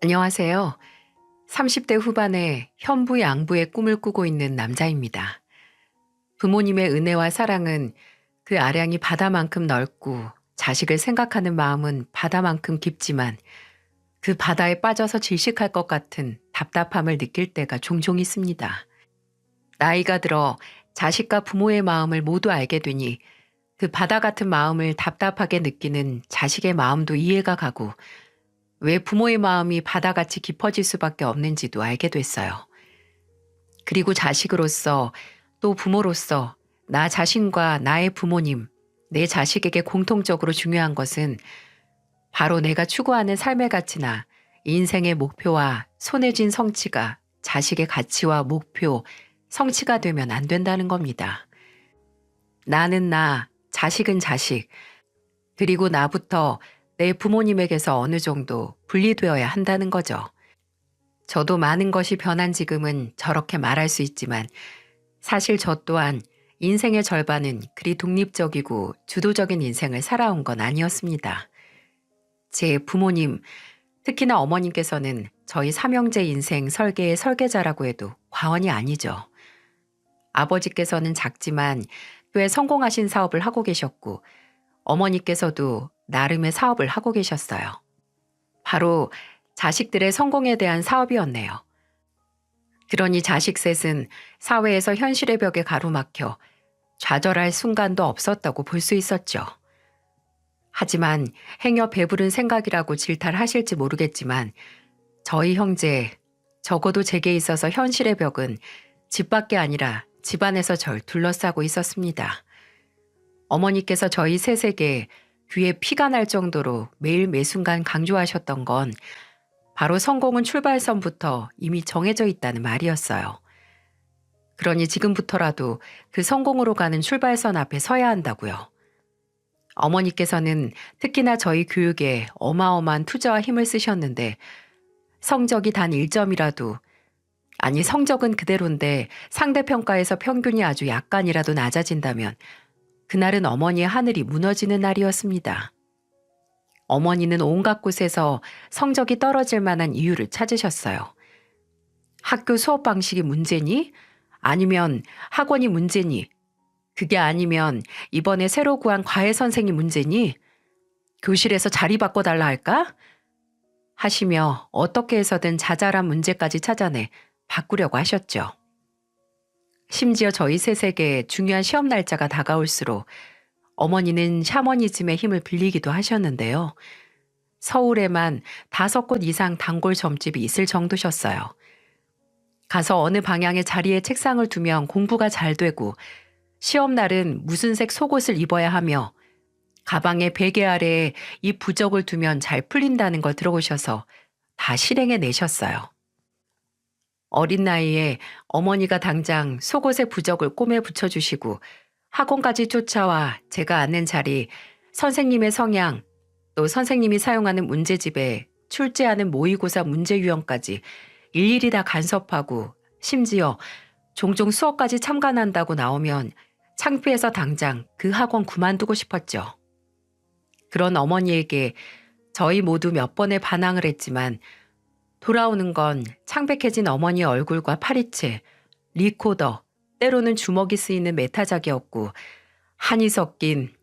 안녕하세요. 30대 후반에 현부 양부의 꿈을 꾸고 있는 남자입니다. 부모님의 은혜와 사랑은 그 아량이 바다만큼 넓고 자식을 생각하는 마음은 바다만큼 깊지만 그 바다에 빠져서 질식할 것 같은 답답함을 느낄 때가 종종 있습니다. 나이가 들어 자식과 부모의 마음을 모두 알게 되니 그 바다 같은 마음을 답답하게 느끼는 자식의 마음도 이해가 가고 왜 부모의 마음이 바다같이 깊어질 수밖에 없는지도 알게 됐어요. 그리고 자식으로서 또 부모로서 나 자신과 나의 부모님, 내 자식에게 공통적으로 중요한 것은 바로 내가 추구하는 삶의 가치나 인생의 목표와 손에 쥔 성취가 자식의 가치와 목표, 성취가 되면 안 된다는 겁니다. 나는 나, 자식은 자식, 그리고 나부터 내 부모님에게서 어느 정도 분리되어야 한다는 거죠. 저도 많은 것이 변한 지금은 저렇게 말할 수 있지만 사실 저 또한 인생의 절반은 그리 독립적이고 주도적인 인생을 살아온 건 아니었습니다. 제 부모님, 특히나 어머님께서는 저희 삼형제 인생 설계의 설계자라고 해도 과언이 아니죠. 아버지께서는 작지만 꽤 성공하신 사업을 하고 계셨고 어머니께서도 나름의 사업을 하고 계셨어요. 바로 자식들의 성공에 대한 사업이었네요. 그러니 자식 셋은 사회에서 현실의 벽에 가로막혀 좌절할 순간도 없었다고 볼 수 있었죠. 하지만 행여 배부른 생각이라고 질타하실지 모르겠지만 저희 형제, 적어도 제게 있어서 현실의 벽은 집 밖이 아니라 집안에서 절 둘러싸고 있었습니다. 어머니께서 저희 셋에게 귀에 피가 날 정도로 매일 매순간 강조하셨던 건 바로 성공은 출발선부터 이미 정해져 있다는 말이었어요. 그러니 지금부터라도 그 성공으로 가는 출발선 앞에 서야 한다고요. 어머니께서는 특히나 저희 교육에 어마어마한 투자와 힘을 쓰셨는데 성적이 단 1점이라도, 아니 성적은 그대로인데 상대평가에서 평균이 아주 약간이라도 낮아진다면 그날은 어머니의 하늘이 무너지는 날이었습니다. 어머니는 온갖 곳에서 성적이 떨어질 만한 이유를 찾으셨어요. 학교 수업 방식이 문제니? 아니면 학원이 문제니? 그게 아니면 이번에 새로 구한 과외 선생이 문제니? 교실에서 자리 바꿔달라 할까? 하시며 어떻게 해서든 자잘한 문제까지 찾아내 바꾸려고 하셨죠. 심지어 저희 셋에게 중요한 시험 날짜가 다가올수록 어머니는 샤머니즘의 힘을 빌리기도 하셨는데요. 서울에만 5곳 이상 단골 점집이 있을 정도셨어요. 가서 어느 방향의 자리에 책상을 두면 공부가 잘 되고 시험 날은 무슨 색 속옷을 입어야 하며 가방에 베개 아래에 이 부적을 두면 잘 풀린다는 걸 들어오셔서 다 실행해 내셨어요. 어린 나이에 어머니가 당장 속옷에 부적을 꿰매 붙여주시고 학원까지 쫓아와 제가 앉는 자리, 선생님의 성향, 또 선생님이 사용하는 문제집에 출제하는 모의고사 문제 유형까지 일일이 다 간섭하고 심지어 종종 수업까지 참관한다고 나오면 창피해서 당장 그 학원 그만두고 싶었죠. 그런 어머니에게 저희 모두 몇 번의 반항을 했지만 돌아오는 건 창백해진 어머니의 얼굴과 파리채, 리코더, 때로는 주먹이 쓰이는 메타작이었고 한이 섞인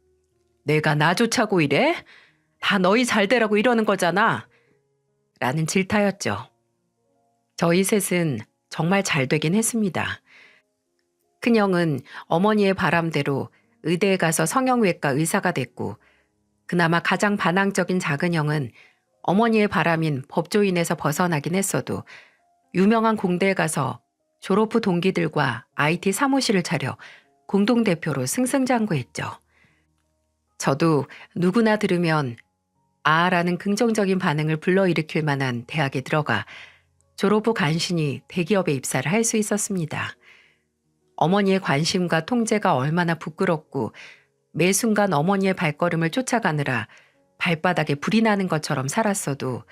내가 나 좋자고 이래? 다 너희 잘 되라고 이러는 거잖아. 라는 질타였죠. 저희 셋은 정말 잘 되긴 했습니다. 큰형은 어머니의 바람대로 의대에 가서 성형외과 의사가 됐고 그나마 가장 반항적인 작은형은 어머니의 바람인 법조인에서 벗어나긴 했어도 유명한 공대에 가서 졸업 후 동기들과 IT 사무실을 차려 공동대표로 승승장구했죠. 저도 누구나 들으면 아라는 긍정적인 반응을 불러일으킬 만한 대학에 들어가 졸업 후 간신히 대기업에 입사를 할 수 있었습니다. 어머니의 관심과 통제가 얼마나 부끄럽고 매 순간 어머니의 발걸음을 쫓아가느라 발바닥에 불이 나는 것처럼 살았어도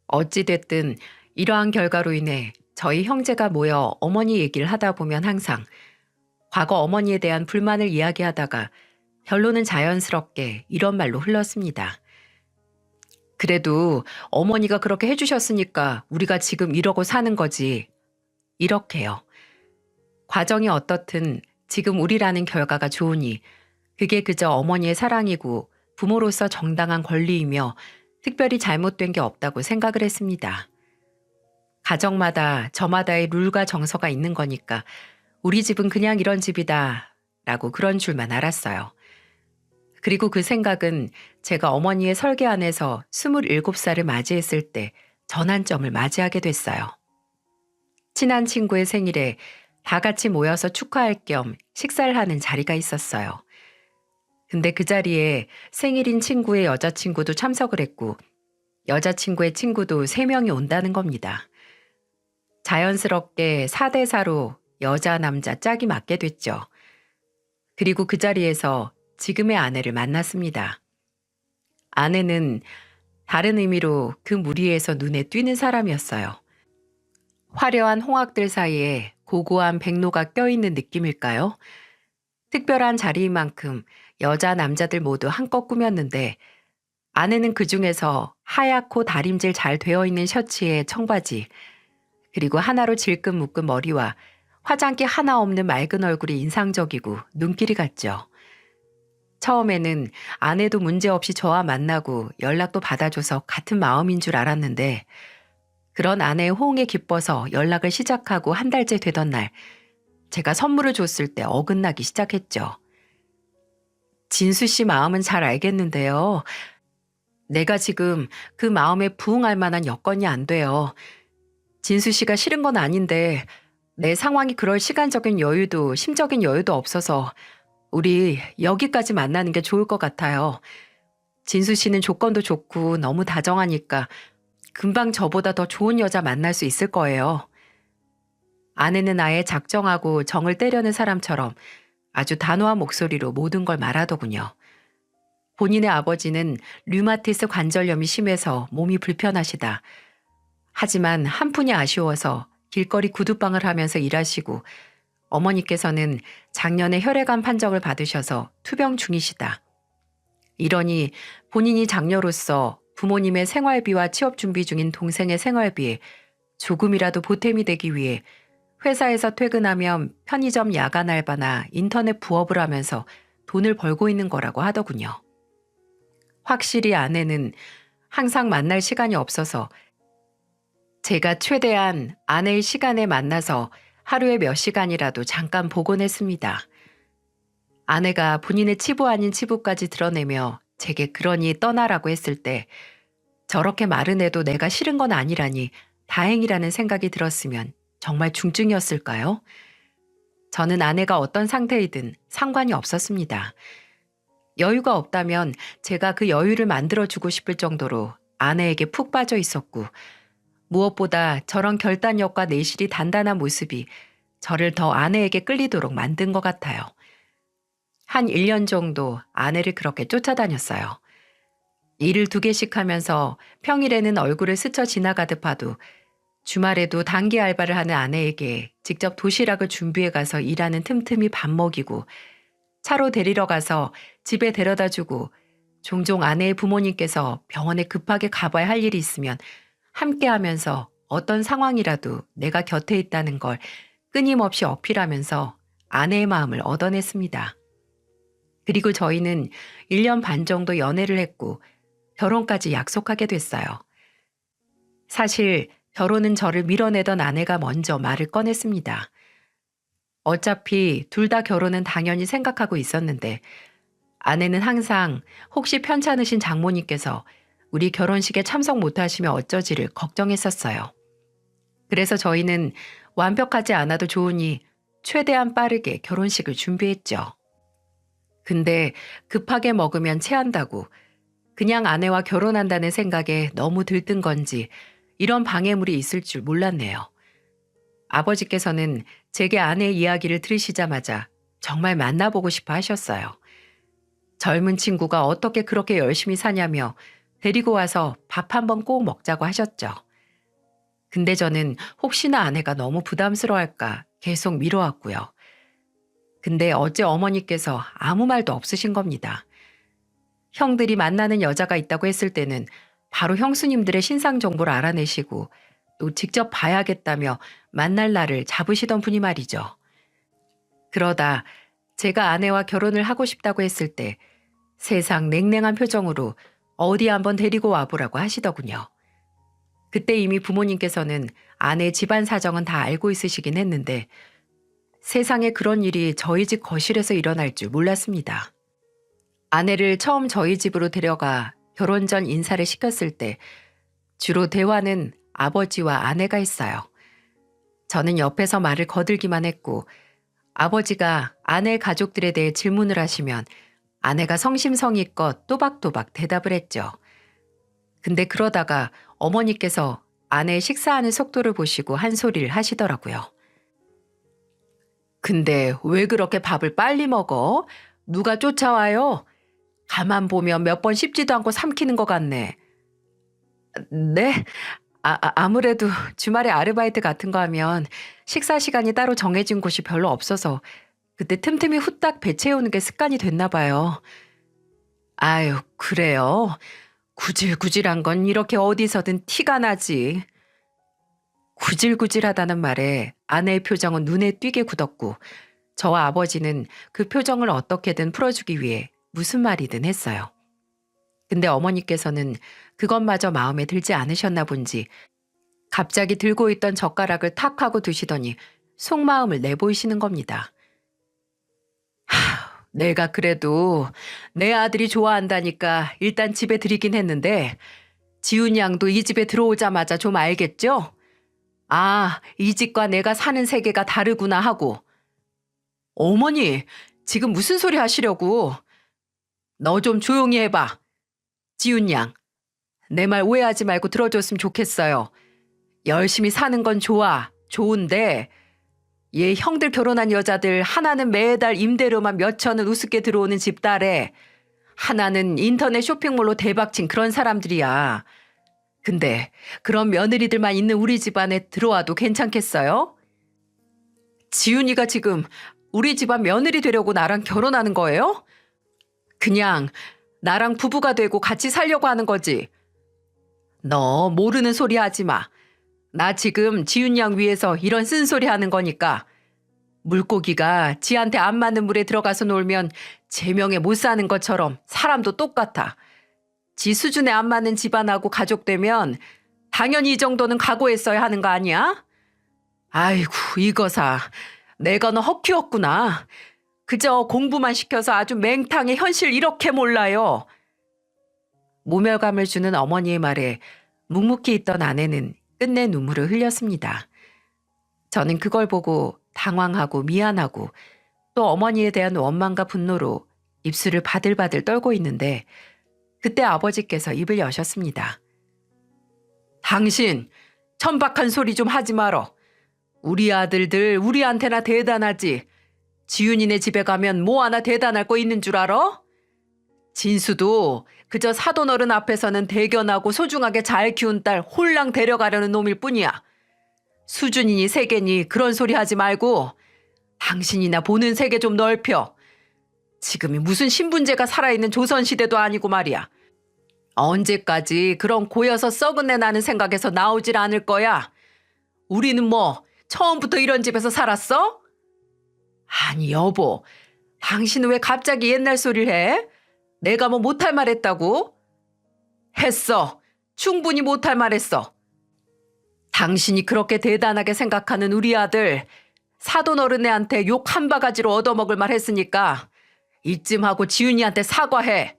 어찌됐든 이러한 결과로 인해 저희 형제가 모여 어머니 얘기를 하다 보면 항상 과거 어머니에 대한 불만을 이야기하다가 결론은 자연스럽게 이런 말로 흘렀습니다. 그래도 어머니가 그렇게 해주셨으니까 우리가 지금 이러고 사는 거지. 이렇게요. 과정이 어떻든 지금 우리라는 결과가 좋으니 그게 그저 어머니의 사랑이고 부모로서 정당한 권리이며 특별히 잘못된 게 없다고 생각을 했습니다. 가정마다 저마다의 룰과 정서가 있는 거니까 우리 집은 그냥 이런 집이다 라고 그런 줄만 알았어요. 그리고 그 생각은 제가 어머니의 설계 안에서 27살을 맞이했을 때 전환점을 맞이하게 됐어요. 친한 친구의 생일에 다 같이 모여서 축하할 겸 식사를 하는 자리가 있었어요. 근데 그 자리에 생일인 친구의 여자친구도 참석을 했고 여자친구의 친구도 3명이 온다는 겁니다. 자연스럽게 4대4로 여자, 남자 짝이 맞게 됐죠. 그리고 그 자리에서 지금의 아내를 만났습니다. 아내는 다른 의미로 그 무리에서 눈에 띄는 사람이었어요. 화려한 홍학들 사이에 고고한 백로가 껴있는 느낌일까요? 특별한 자리인 만큼 여자, 남자들 모두 한껏 꾸몄는데 아내는 그 중에서 하얗고 다림질 잘 되어 있는 셔츠에 청바지, 그리고 하나로 질끈 묶은 머리와 화장기 하나 없는 맑은 얼굴이 인상적이고 눈길이 갔죠. 처음에는 아내도 문제없이 저와 만나고 연락도 받아줘서 같은 마음인 줄 알았는데 그런 아내의 호응에 기뻐서 연락을 시작하고 한 달째 되던 날 제가 선물을 줬을 때 어긋나기 시작했죠. 진수 씨 마음은 잘 알겠는데요. 내가 지금 그 마음에 부응할 만한 여건이 안 돼요. 진수 씨가 싫은 건 아닌데 내 상황이 그럴 시간적인 여유도 심적인 여유도 없어서 우리 여기까지 만나는 게 좋을 것 같아요. 진수 씨는 조건도 좋고 너무 다정하니까 금방 저보다 더 좋은 여자 만날 수 있을 거예요. 아내는 아예 작정하고 정을 때려는 사람처럼 아주 단호한 목소리로 모든 걸 말하더군요. 본인의 아버지는 류마티스 관절염이 심해서 몸이 불편하시다. 하지만 한푼이 아쉬워서 길거리 구두방을 하면서 일하시고 어머니께서는 작년에 혈액암 판정을 받으셔서 투병 중이시다. 이러니 본인이 장녀로서 부모님의 생활비와 취업 준비 중인 동생의 생활비에 조금이라도 보탬이 되기 위해 회사에서 퇴근하면 편의점 야간 알바나 인터넷 부업을 하면서 돈을 벌고 있는 거라고 하더군요. 확실히 아내는 항상 만날 시간이 없어서 제가 최대한 아내의 시간에 만나서 하루에 몇 시간이라도 잠깐 보곤 했습니다. 아내가 본인의 치부 아닌 치부까지 드러내며 제게 그러니 떠나라고 했을 때 저렇게 말은 해도 내가 싫은 건 아니라니 다행이라는 생각이 들었으면 정말 중증이었을까요? 저는 아내가 어떤 상태이든 상관이 없었습니다. 여유가 없다면 제가 그 여유를 만들어주고 싶을 정도로 아내에게 푹 빠져 있었고 무엇보다 저런 결단력과 내실이 단단한 모습이 저를 더 아내에게 끌리도록 만든 것 같아요. 한 1년 정도 아내를 그렇게 쫓아다녔어요. 일을 2개씩 하면서 평일에는 얼굴을 스쳐 지나가듯 봐도 주말에도 단기 알바를 하는 아내에게 직접 도시락을 준비해 가서 일하는 틈틈이 밥 먹이고 차로 데리러 가서 집에 데려다 주고 종종 아내의 부모님께서 병원에 급하게 가봐야 할 일이 있으면 함께 하면서 어떤 상황이라도 내가 곁에 있다는 걸 끊임없이 어필하면서 아내의 마음을 얻어냈습니다. 그리고 저희는 1년 반 정도 연애를 했고 결혼까지 약속하게 됐어요. 사실 결혼은 저를 밀어내던 아내가 먼저 말을 꺼냈습니다. 어차피 둘 다 결혼은 당연히 생각하고 있었는데 아내는 항상 혹시 편찮으신 장모님께서 우리 결혼식에 참석 못하시면 어쩌지를 걱정했었어요. 그래서 저희는 완벽하지 않아도 좋으니 최대한 빠르게 결혼식을 준비했죠. 근데 급하게 먹으면 체한다고 그냥 아내와 결혼한다는 생각에 너무 들뜬 건지 이런 방해물이 있을 줄 몰랐네요. 아버지께서는 제게 아내의 이야기를 들으시자마자 정말 만나보고 싶어 하셨어요. 젊은 친구가 어떻게 그렇게 열심히 사냐며 데리고 와서 밥 한번 꼭 먹자고 하셨죠. 근데 저는 혹시나 아내가 너무 부담스러워할까 계속 미뤄왔고요. 근데 어제 어머니께서 아무 말도 없으신 겁니다. 형들이 만나는 여자가 있다고 했을 때는 바로 형수님들의 신상 정보를 알아내시고 또 직접 봐야겠다며 만날 날을 잡으시던 분이 말이죠. 그러다 제가 아내와 결혼을 하고 싶다고 했을 때 세상 냉랭한 표정으로 어디 한번 데리고 와보라고 하시더군요. 그때 이미 부모님께서는 아내 집안 사정은 다 알고 있으시긴 했는데 세상에 그런 일이 저희 집 거실에서 일어날 줄 몰랐습니다. 아내를 처음 저희 집으로 데려가 결혼 전 인사를 시켰을 때 주로 대화는 아버지와 아내가 했어요. 저는 옆에서 말을 거들기만 했고 아버지가 아내 가족들에 대해 질문을 하시면 아내가 성심성의껏 또박또박 대답을 했죠. 근데 그러다가 어머니께서 아내 식사하는 속도를 보시고 한 소리를 하시더라고요. 근데 왜 그렇게 밥을 빨리 먹어? 누가 쫓아와요? 가만 보면 몇 번 씹지도 않고 삼키는 것 같네. 네? 아무래도 주말에 아르바이트 같은 거 하면 식사 시간이 따로 정해진 곳이 별로 없어서 그때 틈틈이 후딱 배 채우는 게 습관이 됐나 봐요. 아유, 그래요? 구질구질한 건 이렇게 어디서든 티가 나지. 구질구질하다는 말에 아내의 표정은 눈에 띄게 굳었고 저와 아버지는 그 표정을 어떻게든 풀어주기 위해 무슨 말이든 했어요. 근데 어머니께서는 그것마저 마음에 들지 않으셨나 본지 갑자기 들고 있던 젓가락을 탁 하고 두시더니 속마음을 내보이시는 겁니다. 내가 그래도 내 아들이 좋아한다니까 일단 집에 들이긴 했는데 지훈 양도 이 집에 들어오자마자 좀 알겠죠? 아, 이 집과 내가 사는 세계가 다르구나 하고. 어머니, 지금 무슨 소리 하시려고? 너 좀 조용히 해봐. 지훈 양, 내 말 오해하지 말고 들어줬으면 좋겠어요. 열심히 사는 건 좋아, 좋은데 얘 형들 결혼한 여자들 하나는 매달 임대료만 몇 천은 우습게 들어오는 집딸에 하나는 인터넷 쇼핑몰로 대박친 그런 사람들이야. 근데 그런 며느리들만 있는 우리 집안에 들어와도 괜찮겠어요? 지훈이가 지금 우리 집안 며느리 되려고 나랑 결혼하는 거예요? 그냥 나랑 부부가 되고 같이 살려고 하는 거지. 너 모르는 소리 하지 마. 나 지금 지훈 양 위해서 이런 쓴소리 하는 거니까. 물고기가 지한테 안 맞는 물에 들어가서 놀면 제명에 못 사는 것처럼 사람도 똑같아. 지 수준에 안 맞는 집안하고 가족 되면 당연히 이 정도는 각오했어야 하는 거 아니야? 아이고 이거사. 내가 너 헛키웠구나. 그저 공부만 시켜서 아주 맹탕의 현실 이렇게 몰라요. 모멸감을 주는 어머니의 말에 묵묵히 있던 아내는 끝내 눈물을 흘렸습니다. 저는 그걸 보고 당황하고 미안하고 또 어머니에 대한 원망과 분노로 입술을 바들바들 떨고 있는데 그때 아버지께서 입을 여셨습니다. 당신 천박한 소리 좀 하지 말어. 우리 아들들 우리한테나 대단하지. 지윤이네 집에 가면 뭐 하나 대단할 거 있는 줄 알아? 진수도 그저 사돈 어른 앞에서는 대견하고 소중하게 잘 키운 딸 홀랑 데려가려는 놈일 뿐이야. 수준이니 세계니 그런 소리 하지 말고 당신이나 보는 세계 좀 넓혀. 지금이 무슨 신분제가 살아있는 조선시대도 아니고 말이야. 언제까지 그런 고여서 썩은 내 나는 생각에서 나오질 않을 거야. 우리는 뭐 처음부터 이런 집에서 살았어? 아니 여보, 당신은 왜 갑자기 옛날 소리를 해? 내가 뭐 못할 말 했다고? 했어. 충분히 못할 말 했어. 당신이 그렇게 대단하게 생각하는 우리 아들 사돈 어른애한테 욕 한 바가지로 얻어먹을 말 했으니까 이쯤 하고 지윤이한테 사과해.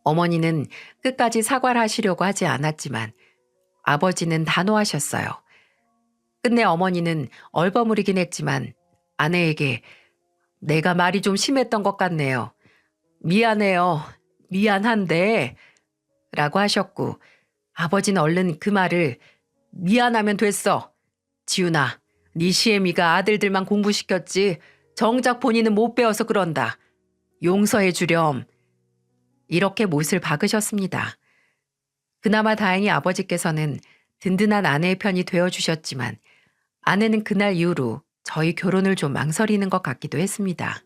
어머니는 끝까지 사과를 하시려고 하지 않았지만 아버지는 단호하셨어요. 끝내 어머니는 얼버무리긴 했지만 아내에게 내가 말이 좀 심했던 것 같네요. 미안해요. 미안한데 라고 하셨고 아버지는 얼른 그 말을 미안하면 됐어. 지훈아, 네 시애미가 아들들만 공부시켰지 정작 본인은 못 배워서 그런다. 용서해 주렴. 이렇게 못을 박으셨습니다. 그나마 다행히 아버지께서는 든든한 아내의 편이 되어주셨지만 아내는 그날 이후로 저희 결혼을 좀 망설이는 것 같기도 했습니다.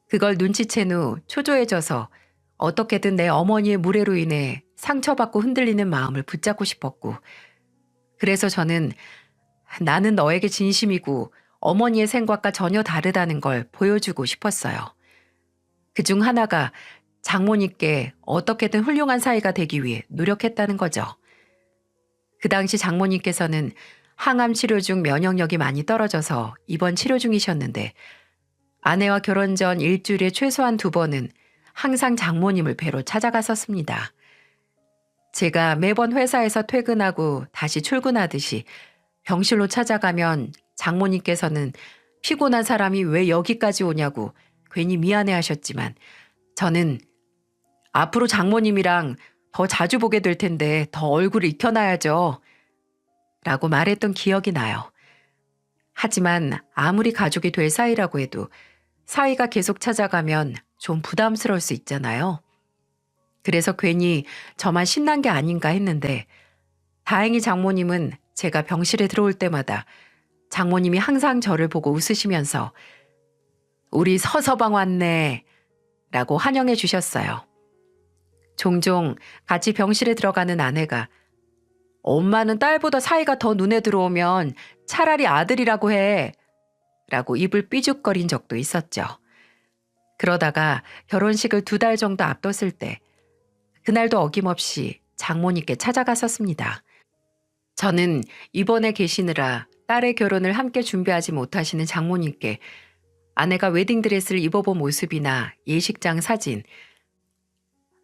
그걸 눈치챈 후 초조해져서 어떻게든 내 어머니의 무례로 인해 상처받고 흔들리는 마음을 붙잡고 싶었고, 그래서 저는 나는 너에게 진심이고 어머니의 생각과 전혀 다르다는 걸 보여주고 싶었어요. 그중 하나가 장모님께 어떻게든 훌륭한 사이가 되기 위해 노력했다는 거죠. 그 당시 장모님께서는 항암 치료 중 면역력이 많이 떨어져서 입원 치료 중이셨는데, 아내와 결혼 전 일주일에 최소한 2번은 항상 장모님을 뵈러 찾아갔었습니다. 제가 매번 회사에서 퇴근하고 다시 출근하듯이 병실로 찾아가면 장모님께서는 피곤한 사람이 왜 여기까지 오냐고 괜히 미안해 하셨지만, 저는 앞으로 장모님이랑 더 자주 보게 될 텐데 더 얼굴을 익혀놔야죠 라고 말했던 기억이 나요. 하지만 아무리 가족이 될 사이라고 해도 사이가 계속 찾아가면 좀 부담스러울 수 있잖아요. 그래서 괜히 저만 신난 게 아닌가 했는데, 다행히 장모님은 제가 병실에 들어올 때마다 장모님이 항상 저를 보고 웃으시면서 우리 서서방 왔네 라고 환영해 주셨어요. 종종 같이 병실에 들어가는 아내가 엄마는 딸보다 사이가 더 눈에 들어오면 차라리 아들이라고 해 라고 입을 삐죽거린 적도 있었죠. 그러다가 결혼식을 2달 정도 앞뒀을 때 그날도 어김없이 장모님께 찾아갔었습니다. 저는 입원해 계시느라 딸의 결혼을 함께 준비하지 못하시는 장모님께 아내가 웨딩드레스를 입어본 모습이나 예식장 사진,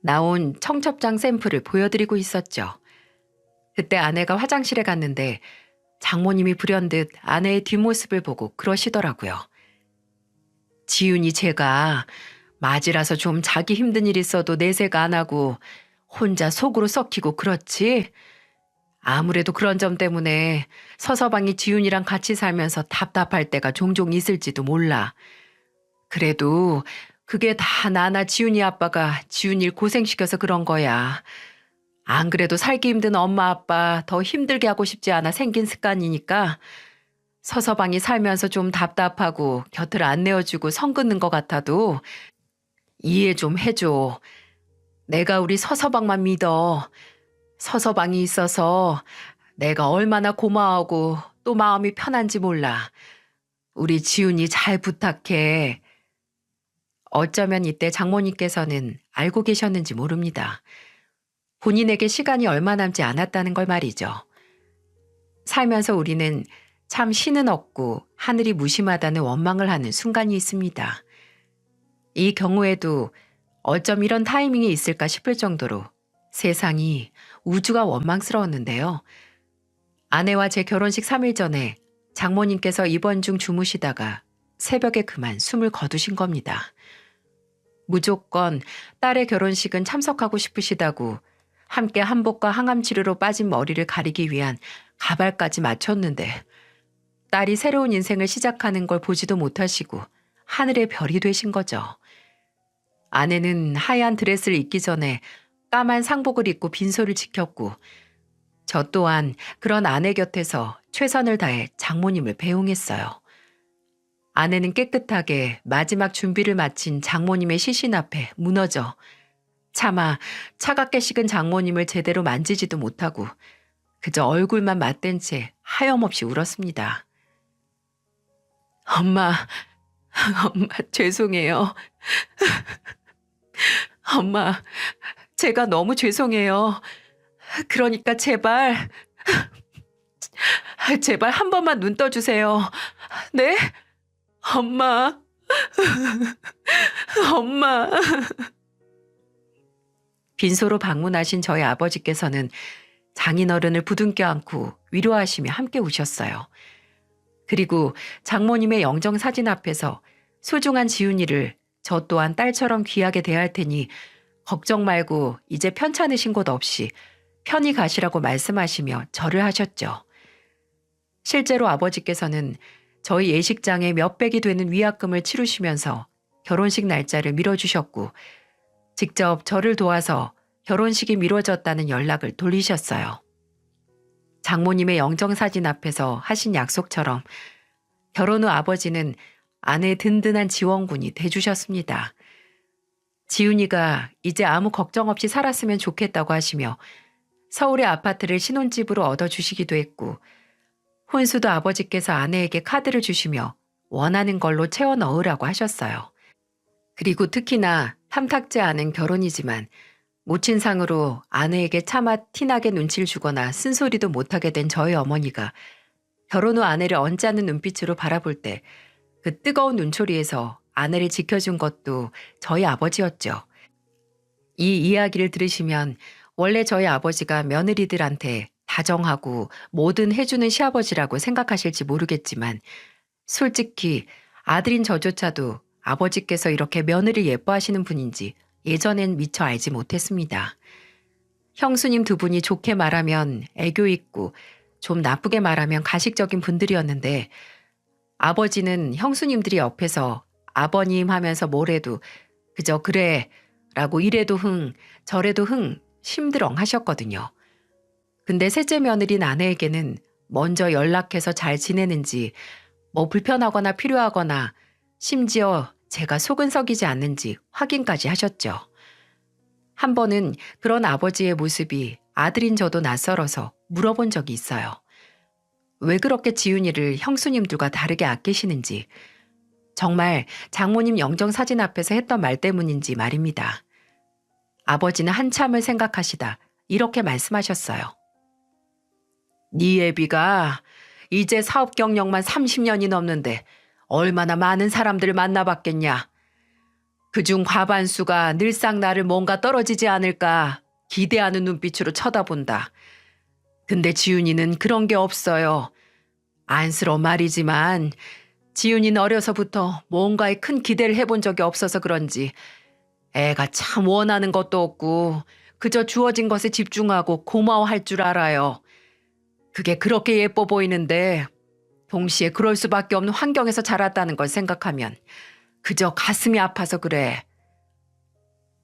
나온 청첩장 샘플을 보여드리고 있었죠. 그때 아내가 화장실에 갔는데 장모님이 불현듯 아내의 뒷모습을 보고 그러시더라고요. 지윤이 제가 맞이라서 좀 자기 힘든 일 있어도 내색 안 하고 혼자 속으로 썩히고 그렇지? 아무래도 그런 점 때문에 서서방이 지윤이랑 같이 살면서 답답할 때가 종종 있을지도 몰라. 그래도 그게 다 나나 지윤이 아빠가 지윤이를 고생시켜서 그런 거야. 안 그래도 살기 힘든 엄마 아빠 더 힘들게 하고 싶지 않아 생긴 습관이니까 서서방이 살면서 좀 답답하고 곁을 안 내어주고 선 긋는 것 같아도 이해 좀 해줘. 내가 우리 서서방만 믿어. 서서방이 있어서 내가 얼마나 고마워하고 또 마음이 편한지 몰라. 우리 지훈이 잘 부탁해. 어쩌면 이때 장모님께서는 알고 계셨는지 모릅니다. 본인에게 시간이 얼마 남지 않았다는 걸 말이죠. 살면서 우리는 참 신은 없고 하늘이 무심하다는 원망을 하는 순간이 있습니다. 이 경우에도 어쩜 이런 타이밍이 있을까 싶을 정도로 세상이 우주가 원망스러웠는데요. 아내와 제 결혼식 3일 전에 장모님께서 입원 중 주무시다가 새벽에 그만 숨을 거두신 겁니다. 무조건 딸의 결혼식은 참석하고 싶으시다고 함께 한복과 항암 치료로 빠진 머리를 가리기 위한 가발까지 맞췄는데 딸이 새로운 인생을 시작하는 걸 보지도 못하시고 하늘의 별이 되신 거죠. 아내는 하얀 드레스를 입기 전에 까만 상복을 입고 빈소를 지켰고, 저 또한 그런 아내 곁에서 최선을 다해 장모님을 배웅했어요. 아내는 깨끗하게 마지막 준비를 마친 장모님의 시신 앞에 무너져 차마 차갑게 식은 장모님을 제대로 만지지도 못하고 그저 얼굴만 맞댄 채 하염없이 울었습니다. 엄마 죄송해요. 엄마, 제가 너무 죄송해요. 그러니까 제발 한 번만 눈 떠주세요. 네? 엄마, 엄마. 빈소로 방문하신 저희 아버지께서는 장인어른을 부둥켜 안고 위로하시며 함께 우셨어요. 그리고 장모님의 영정 사진 앞에서 소중한 지훈이를 저 또한 딸처럼 귀하게 대할 테니 걱정 말고 이제 편찮으신 곳 없이 편히 가시라고 말씀하시며 절을 하셨죠. 실제로 아버지께서는 저희 예식장에 몇백이 되는 위약금을 치르시면서 결혼식 날짜를 미뤄주셨고 직접 저를 도와서 결혼식이 미뤄졌다는 연락을 돌리셨어요. 장모님의 영정사진 앞에서 하신 약속처럼 결혼 후 아버지는 아내의 든든한 지원군이 돼주셨습니다. 지훈이가 이제 아무 걱정 없이 살았으면 좋겠다고 하시며 서울의 아파트를 신혼집으로 얻어주시기도 했고 혼수도 아버지께서 아내에게 카드를 주시며 원하는 걸로 채워 넣으라고 하셨어요. 그리고 특히나 탐탁지 않은 결혼이지만 모친상으로 아내에게 차마 티나게 눈치를 주거나 쓴소리도 못하게 된 저희 어머니가 결혼 후 아내를 언짢은 눈빛으로 바라볼 때 그 뜨거운 눈초리에서 아내를 지켜준 것도 저희 아버지였죠. 이 이야기를 들으시면 원래 저희 아버지가 며느리들한테 다정하고 뭐든 해주는 시아버지라고 생각하실지 모르겠지만 솔직히 아들인 저조차도 아버지께서 이렇게 며느리를 예뻐하시는 분인지 예전엔 미처 알지 못했습니다. 형수님 두 분이 좋게 말하면 애교 있고 좀 나쁘게 말하면 가식적인 분들이었는데 아버지는 형수님들이 옆에서 아버님 하면서 뭐래도 그저 그래 라고 이래도 흥 저래도 흥 심드렁 하셨거든요. 근데 셋째 며느린 아내에게는 먼저 연락해서 잘 지내는지 뭐 불편하거나 필요하거나 심지어 제가 속은 썩이지 않는지 확인까지 하셨죠. 한 번은 그런 아버지의 모습이 아들인 저도 낯설어서 물어본 적이 있어요. 왜 그렇게 지훈이를 형수님들과 다르게 아끼시는지, 정말 장모님 영정사진 앞에서 했던 말 때문인지 말입니다. 아버지는 한참을 생각하시다 이렇게 말씀하셨어요. 네 애비가 이제 사업 경력만 30년이 넘는데 얼마나 많은 사람들을 만나봤겠냐. 그중 과반수가 늘상 나를 뭔가 떨어지지 않을까 기대하는 눈빛으로 쳐다본다. 근데 지훈이는 그런 게 없어요. 안쓰러워 말이지만 지훈이는 어려서부터 뭔가에 큰 기대를 해본 적이 없어서 그런지 애가 참 원하는 것도 없고 그저 주어진 것에 집중하고 고마워할 줄 알아요. 그게 그렇게 예뻐 보이는데 동시에 그럴 수밖에 없는 환경에서 자랐다는 걸 생각하면 그저 가슴이 아파서 그래.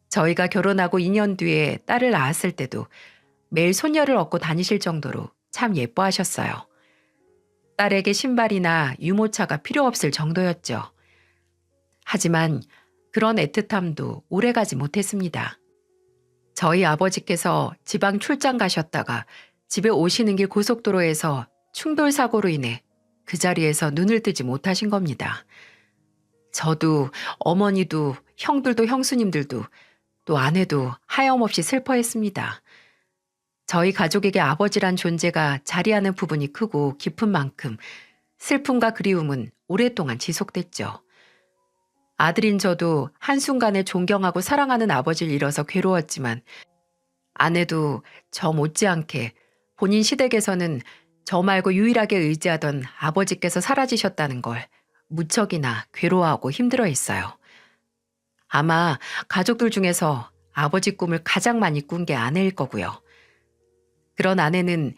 저희가 결혼하고 2년 뒤에 딸을 낳았을 때도 매일 손녀를 업고 다니실 정도로 참 예뻐하셨어요. 딸에게 신발이나 유모차가 필요 없을 정도였죠. 하지만 그런 애틋함도 오래가지 못했습니다. 저희 아버지께서 지방 출장 가셨다가 집에 오시는 길 고속도로에서 충돌 사고로 인해 그 자리에서 눈을 뜨지 못하신 겁니다. 저도 어머니도 형들도 형수님들도 또 아내도 하염없이 슬퍼했습니다. 저희 가족에게 아버지란 존재가 자리하는 부분이 크고 깊은 만큼 슬픔과 그리움은 오랫동안 지속됐죠. 아들인 저도 한순간에 존경하고 사랑하는 아버지를 잃어서 괴로웠지만 아내도 저 못지않게 본인 시댁에서는 저 말고 유일하게 의지하던 아버지께서 사라지셨다는 걸 무척이나 괴로워하고 힘들어했어요. 아마 가족들 중에서 아버지 꿈을 가장 많이 꾼 게 아내일 거고요. 그런 아내는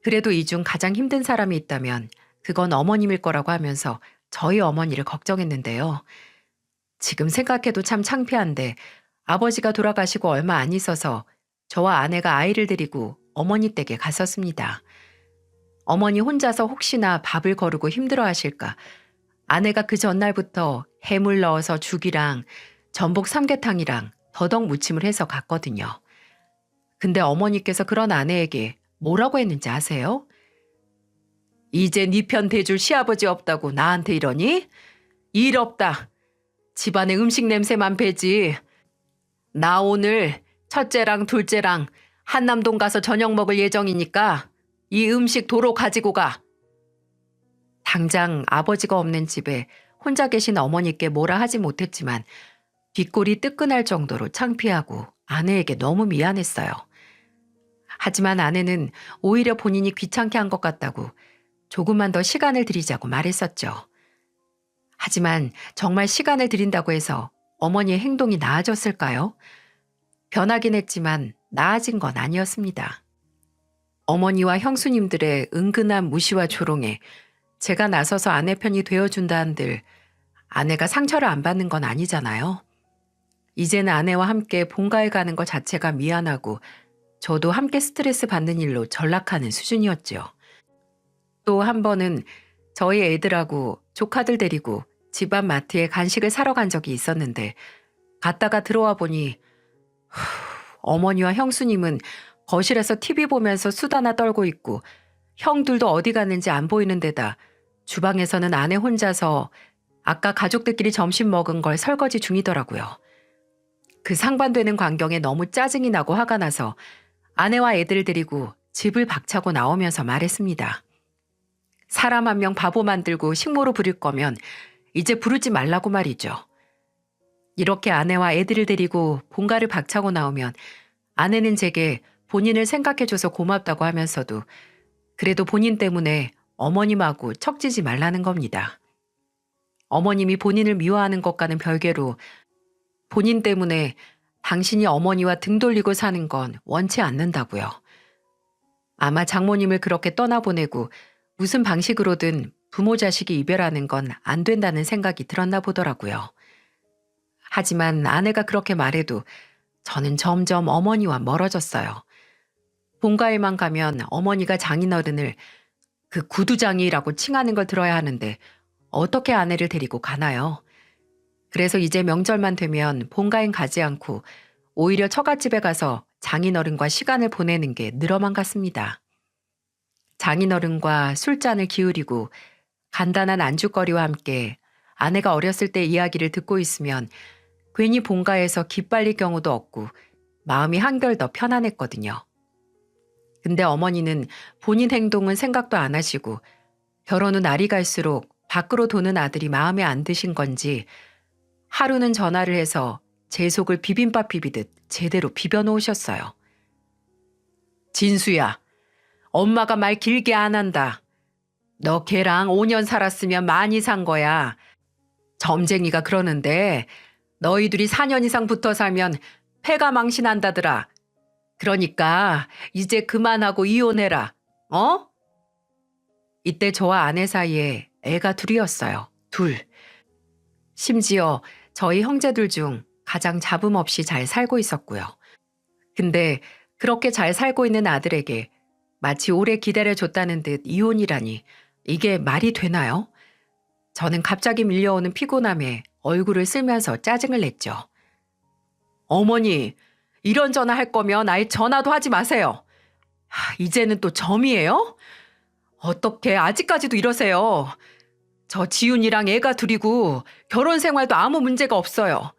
그래도 이 중 가장 힘든 사람이 있다면 그건 어머님일 거라고 하면서 저희 어머니를 걱정했는데요. 지금 생각해도 참 창피한데 아버지가 돌아가시고 얼마 안 있어서 저와 아내가 아이를 데리고 어머니 댁에 갔었습니다. 어머니 혼자서 혹시나 밥을 거르고 힘들어하실까 아내가 그 전날부터 해물 넣어서 죽이랑 전복 삼계탕이랑 더덕 무침을 해서 갔거든요. 근데 어머니께서 그런 아내에게 뭐라고 했는지 아세요? 이제 네 편 대줄 시아버지 없다고 나한테 이러니? 일 없다. 집안에 음식 냄새만 배지. 나 오늘 첫째랑 둘째랑 한남동 가서 저녁 먹을 예정이니까 이 음식 도로 가지고 가. 당장 아버지가 없는 집에 혼자 계신 어머니께 뭐라 하지 못했지만 뒷골이 뜨끈할 정도로 창피하고 아내에게 너무 미안했어요. 하지만 아내는 오히려 본인이 귀찮게 한 것 같다고 조금만 더 시간을 드리자고 말했었죠. 하지만 정말 시간을 드린다고 해서 어머니의 행동이 나아졌을까요? 변하긴 했지만 나아진 건 아니었습니다. 어머니와 형수님들의 은근한 무시와 조롱에 제가 나서서 아내 편이 되어준다 한들 아내가 상처를 안 받는 건 아니잖아요. 이제는 아내와 함께 본가에 가는 것 자체가 미안하고 저도 함께 스트레스 받는 일로 전락하는 수준이었죠. 또 한 번은 저희 애들하고 조카들 데리고 집 앞 마트에 간식을 사러 간 적이 있었는데 갔다가 들어와 보니 어머니와 형수님은 거실에서 TV 보면서 수다나 떨고 있고 형들도 어디 갔는지 안 보이는 데다 주방에서는 아내 혼자서 아까 가족들끼리 점심 먹은 걸 설거지 중이더라고요. 그 상반되는 광경에 너무 짜증이 나고 화가 나서 아내와 애들 데리고 집을 박차고 나오면서 말했습니다. 사람 한 명 바보 만들고 식모로 부릴 거면 이제 부르지 말라고 말이죠. 이렇게 아내와 애들을 데리고 본가를 박차고 나오면 아내는 제게 본인을 생각해줘서 고맙다고 하면서도 그래도 본인 때문에 어머님하고 척지지 말라는 겁니다. 어머님이 본인을 미워하는 것과는 별개로 본인 때문에 당신이 어머니와 등 돌리고 사는 건 원치 않는다고요. 아마 장모님을 그렇게 떠나보내고 무슨 방식으로든 부모 자식이 이별하는 건 안 된다는 생각이 들었나 보더라고요. 하지만 아내가 그렇게 말해도 저는 점점 어머니와 멀어졌어요. 본가에만 가면 어머니가 장인어른을 그 구두장이라고 칭하는 걸 들어야 하는데 어떻게 아내를 데리고 가나요? 그래서 이제 명절만 되면 본가엔 가지 않고 오히려 처갓집에 가서 장인어른과 시간을 보내는 게 늘어만 같습니다. 장인어른과 술잔을 기울이고 간단한 안주거리와 함께 아내가 어렸을 때 이야기를 듣고 있으면 괜히 본가에서 기빨릴 경우도 없고 마음이 한결 더 편안했거든요. 근데 어머니는 본인 행동은 생각도 안 하시고 결혼 후 날이 갈수록 밖으로 도는 아들이 마음에 안 드신 건지 하루는 전화를 해서 제 속을 비빔밥 비비듯 제대로 비벼놓으셨어요. 진수야, 엄마가 말 길게 안 한다. 너 걔랑 5년 살았으면 많이 산 거야. 점쟁이가 그러는데 너희들이 4년 이상 붙어 살면 폐가 망신한다더라. 그러니까 이제 그만하고 이혼해라. 어? 이때 저와 아내 사이에 애가 둘이었어요. 둘. 심지어 저희 형제들 중 가장 잡음 없이 잘 살고 있었고요. 근데 그렇게 잘 살고 있는 아들에게 마치 오래 기다려줬다는 듯 이혼이라니 이게 말이 되나요? 저는 갑자기 밀려오는 피곤함에 얼굴을 쓸면서 짜증을 냈죠. 어머니, 이런 전화 할 거면 아예 전화도 하지 마세요. 이제는 또 점이에요? 어떻게 아직까지도 이러세요? 저 지훈이랑 애가 둘이고 결혼 생활도 아무 문제가 없어요.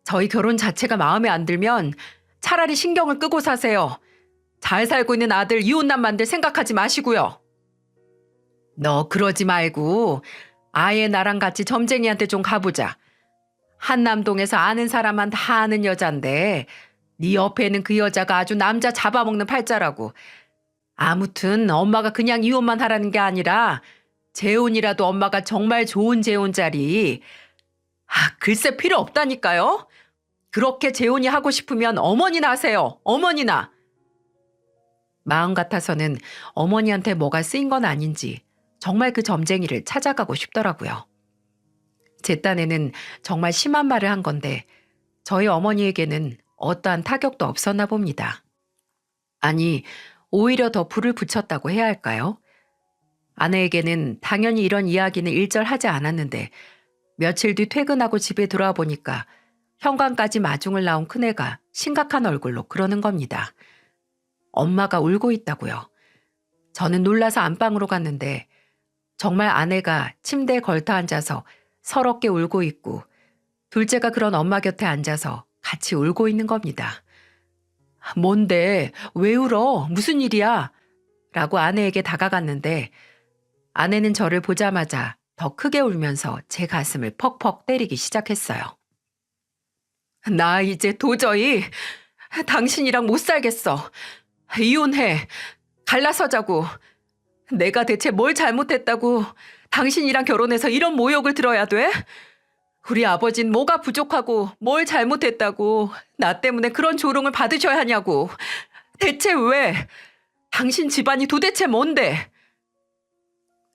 저희 결혼 자체가 마음에 안 들면 차라리 신경을 끄고 사세요. 잘 살고 있는 아들 이혼남 만들 생각하지 마시고요. 너 그러지 말고 아예 나랑 같이 점쟁이한테 좀 가보자. 한남동에서 아는 사람만 다 아는 여잔데 네 옆에는 그 여자가 아주 남자 잡아먹는 팔자라고. 아무튼 엄마가 그냥 이혼만 하라는 게 아니라 재혼이라도 엄마가 정말 좋은 재혼자리. 글쎄 필요 없다니까요. 그렇게 재혼이 하고 싶으면 어머니나 하세요. 어머니나. 마음 같아서는 어머니한테 뭐가 쓰인 건 아닌지 정말 그 점쟁이를 찾아가고 싶더라고요. 제 딴에는 정말 심한 말을 한 건데 저희 어머니에게는 어떠한 타격도 없었나 봅니다. 아니, 오히려 더 불을 붙였다고 해야 할까요? 아내에게는 당연히 이런 이야기는 일절하지 않았는데 며칠 뒤 퇴근하고 집에 돌아와 보니까 현관까지 마중을 나온 큰애가 심각한 얼굴로 그러는 겁니다. 엄마가 울고 있다고요. 저는 놀라서 안방으로 갔는데 정말 아내가 침대에 걸터 앉아서 서럽게 울고 있고 둘째가 그런 엄마 곁에 앉아서 같이 울고 있는 겁니다. 뭔데? 왜 울어? 무슨 일이야? 라고 아내에게 다가갔는데 아내는 저를 보자마자 더 크게 울면서 제 가슴을 퍽퍽 때리기 시작했어요. 나 이제 도저히 당신이랑 못 살겠어. 이혼해. 갈라서자고. 내가 대체 뭘 잘못했다고 당신이랑 결혼해서 이런 모욕을 들어야 돼? 우리 아버진 뭐가 부족하고 뭘 잘못했다고 나 때문에 그런 조롱을 받으셔야 하냐고. 대체 왜? 당신 집안이 도대체 뭔데?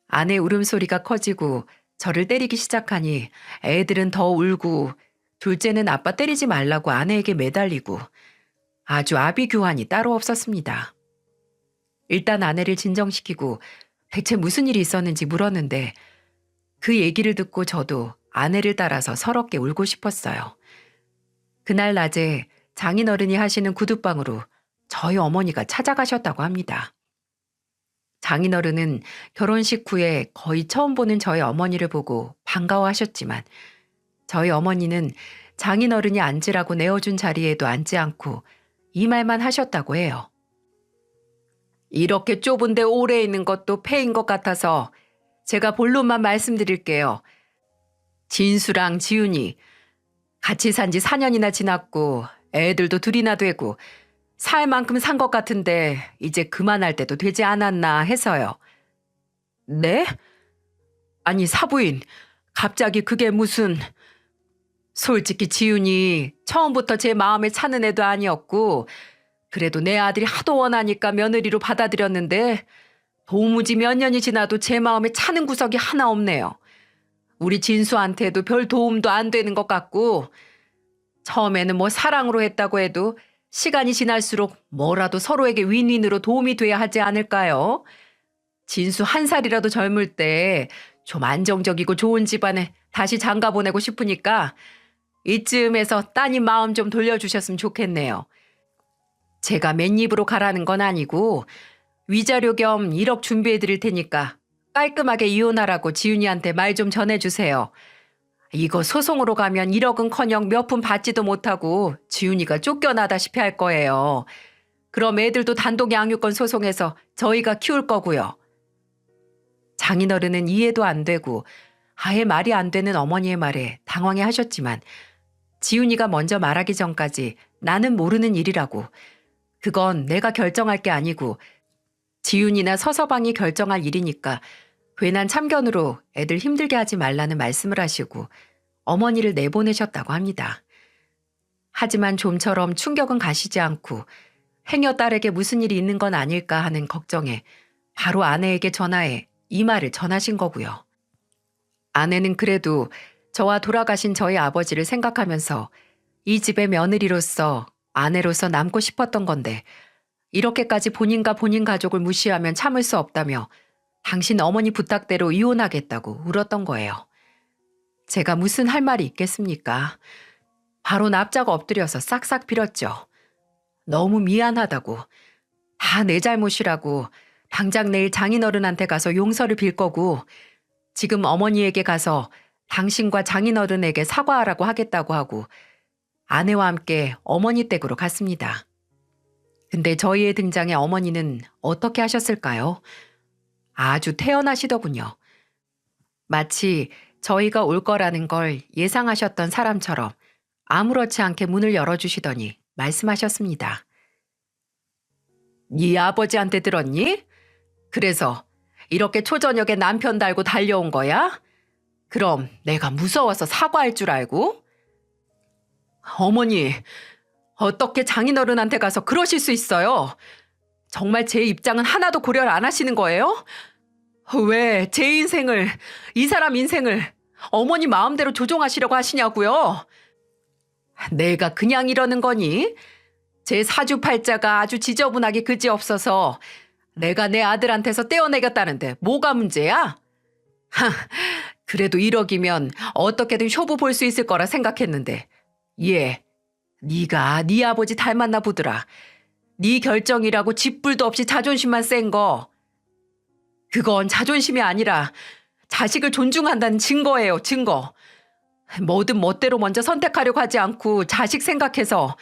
아내 울음소리가 커지고 저를 때리기 시작하니 애들은 더 울고 둘째는 아빠 때리지 말라고 아내에게 매달리고 아주 아비규환이 따로 없었습니다. 일단 아내를 진정시키고 대체 무슨 일이 있었는지 물었는데 그 얘기를 듣고 저도 아내를 따라서 서럽게 울고 싶었어요. 그날 낮에 장인어른이 하시는 구두방으로 저희 어머니가 찾아가셨다고 합니다. 장인어른은 결혼식 후에 거의 처음 보는 저희 어머니를 보고 반가워하셨지만 저희 어머니는 장인어른이 앉으라고 내어준 자리에도 앉지 않고 이 말만 하셨다고 해요. 이렇게 좁은데 오래 있는 것도 폐인 것 같아서 제가 본론만 말씀드릴게요. 진수랑 지훈이 같이 산 지 4년이나 지났고 애들도 둘이나 되고 살 만큼 산 것 같은데 이제 그만할 때도 되지 않았나 해서요. 네? 아니 사부인, 갑자기 그게 무슨... 솔직히 지훈이 처음부터 제 마음에 차는 애도 아니었고 그래도 내 아들이 하도 원하니까 며느리로 받아들였는데 도무지 몇 년이 지나도 제 마음에 차는 구석이 하나 없네요. 우리 진수한테도 별 도움도 안 되는 것 같고 처음에는 뭐 사랑으로 했다고 해도 시간이 지날수록 뭐라도 서로에게 윈윈으로 도움이 돼야 하지 않을까요? 진수 1살이라도 젊을 때 좀 안정적이고 좋은 집안에 다시 장가 보내고 싶으니까 이쯤에서 따님 마음 좀 돌려주셨으면 좋겠네요. 제가 맨입으로 가라는 건 아니고 위자료 겸 1억 준비해 드릴 테니까 깔끔하게 이혼하라고 지훈이한테 말 좀 전해주세요. 이거 소송으로 가면 1억은커녕 몇 푼 받지도 못하고 지훈이가 쫓겨나다시피 할 거예요. 그럼 애들도 단독 양육권 소송해서 저희가 키울 거고요. 장인어른은 이해도 안 되고 아예 말이 안 되는 어머니의 말에 당황해 하셨지만 지훈이가 먼저 말하기 전까지 나는 모르는 일이라고, 그건 내가 결정할 게 아니고 지훈이나 서서방이 결정할 일이니까 괜한 참견으로 애들 힘들게 하지 말라는 말씀을 하시고 어머니를 내보내셨다고 합니다. 하지만 좀처럼 충격은 가시지 않고 행여 딸에게 무슨 일이 있는 건 아닐까 하는 걱정에 바로 아내에게 전화해 이 말을 전하신 거고요. 아내는 그래도 저와 돌아가신 저희 아버지를 생각하면서 이 집의 며느리로서 아내로서 남고 싶었던 건데 이렇게까지 본인과 본인 가족을 무시하면 참을 수 없다며 당신 어머니 부탁대로 이혼하겠다고 울었던 거예요. 제가 무슨 할 말이 있겠습니까? 바로 납작 엎드려서 싹싹 빌었죠. 너무 미안하다고, 다 내 잘못이라고 당장 내일 장인어른한테 가서 용서를 빌 거고 지금 어머니에게 가서 당신과 장인어른에게 사과하라고 하겠다고 하고 아내와 함께 어머니 댁으로 갔습니다. 근데 저희의 등장에 어머니는 어떻게 하셨을까요? 아주 태연하시더군요. 마치 저희가 올 거라는 걸 예상하셨던 사람처럼 아무렇지 않게 문을 열어주시더니 말씀하셨습니다. 네 아버지한테 들었니? 그래서 이렇게 초저녁에 남편 달고 달려온 거야? 그럼 내가 무서워서 사과할 줄 알고? 어머니, 어떻게 장인어른한테 가서 그러실 수 있어요? 정말 제 입장은 하나도 고려를 안 하시는 거예요? 왜 제 인생을, 이 사람 인생을 어머니 마음대로 조종하시려고 하시냐고요? 내가 그냥 이러는 거니? 제 사주팔자가 아주 지저분하게 그지없어서 내가 내 아들한테서 떼어내겠다는데 뭐가 문제야? 그래도 1억이면 어떻게든 효부 볼 수 있을 거라 생각했는데 얘, 네가 네 아버지 닮았나 보더라. 네 결정이라고 짓불도 없이 자존심만 센 거. 그건 자존심이 아니라 자식을 존중한다는 증거예요, 증거. 뭐든 멋대로 먼저 선택하려고 하지 않고 자식 생각해서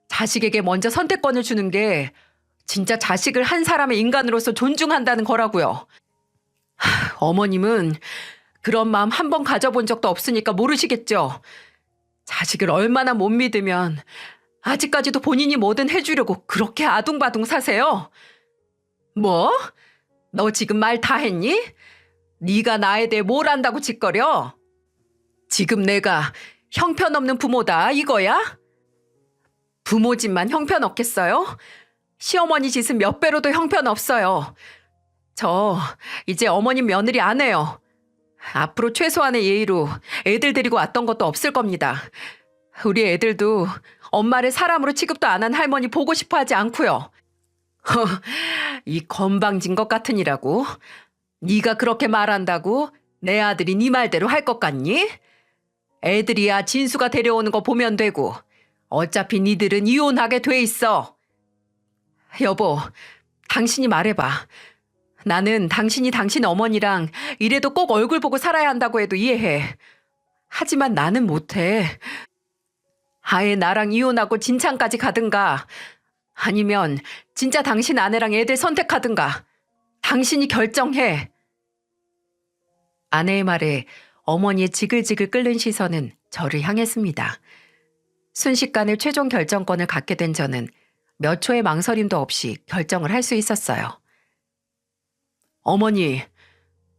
자식에게 먼저 선택권을 주는 게 진짜 자식을 한 사람의 인간으로서 존중한다는 거라고요. 어머님은 그런 마음 한 번 가져본 적도 없으니까 모르시겠죠. 자식을 얼마나 못 믿으면 아직까지도 본인이 뭐든 해주려고 그렇게 아둥바둥 사세요. 뭐? 너 지금 말 다 했니? 네가 나에 대해 뭘 안다고 짓거려? 지금 내가 형편없는 부모다 이거야? 부모 짓만 형편없겠어요? 시어머니 짓은 몇 배로도 형편없어요. 저 이제 어머님 며느리 안 해요. 앞으로 최소한의 예의로 애들 데리고 왔던 것도 없을 겁니다. 우리 애들도 엄마를 사람으로 취급도 안 한 할머니 보고 싶어 하지 않고요. 이 건방진 것 같으니라고? 네가 그렇게 말한다고 내 아들이 네 말대로 할 것 같니? 애들이야 진수가 데려오는 거 보면 되고 어차피 니들은 이혼하게 돼 있어. 여보, 당신이 말해봐. 나는 당신이 당신 어머니랑 이래도 꼭 얼굴 보고 살아야 한다고 해도 이해해. 하지만 나는 못해. 아예 나랑 이혼하고 진창까지 가든가, 아니면 진짜 당신 아내랑 애들 선택하든가. 당신이 결정해. 아내의 말에 어머니의 지글지글 끓는 시선은 저를 향했습니다. 순식간에 최종 결정권을 갖게 된 저는 몇 초의 망설임도 없이 결정을 할 수 있었어요.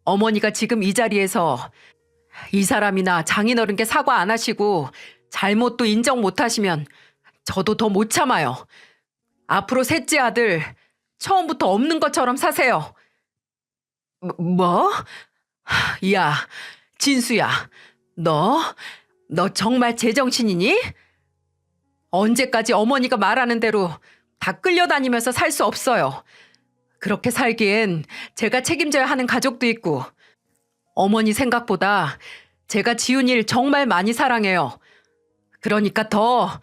어머니가 지금 이 자리에서 이 사람이나 장인어른께 사과 안 하시고 잘못도 인정 못 하시면 저도 더 못 참아요. 앞으로 셋째 아들 처음부터 없는 것처럼 사세요. 뭐? 야, 진수야, 너 정말 제정신이니? 언제까지 어머니가 말하는 대로 다 끌려다니면서 살 수 없어요. 그렇게 살기엔 제가 책임져야 하는 가족도 있고, 어머니 생각보다 제가 지훈이를 정말 많이 사랑해요. 그러니까 더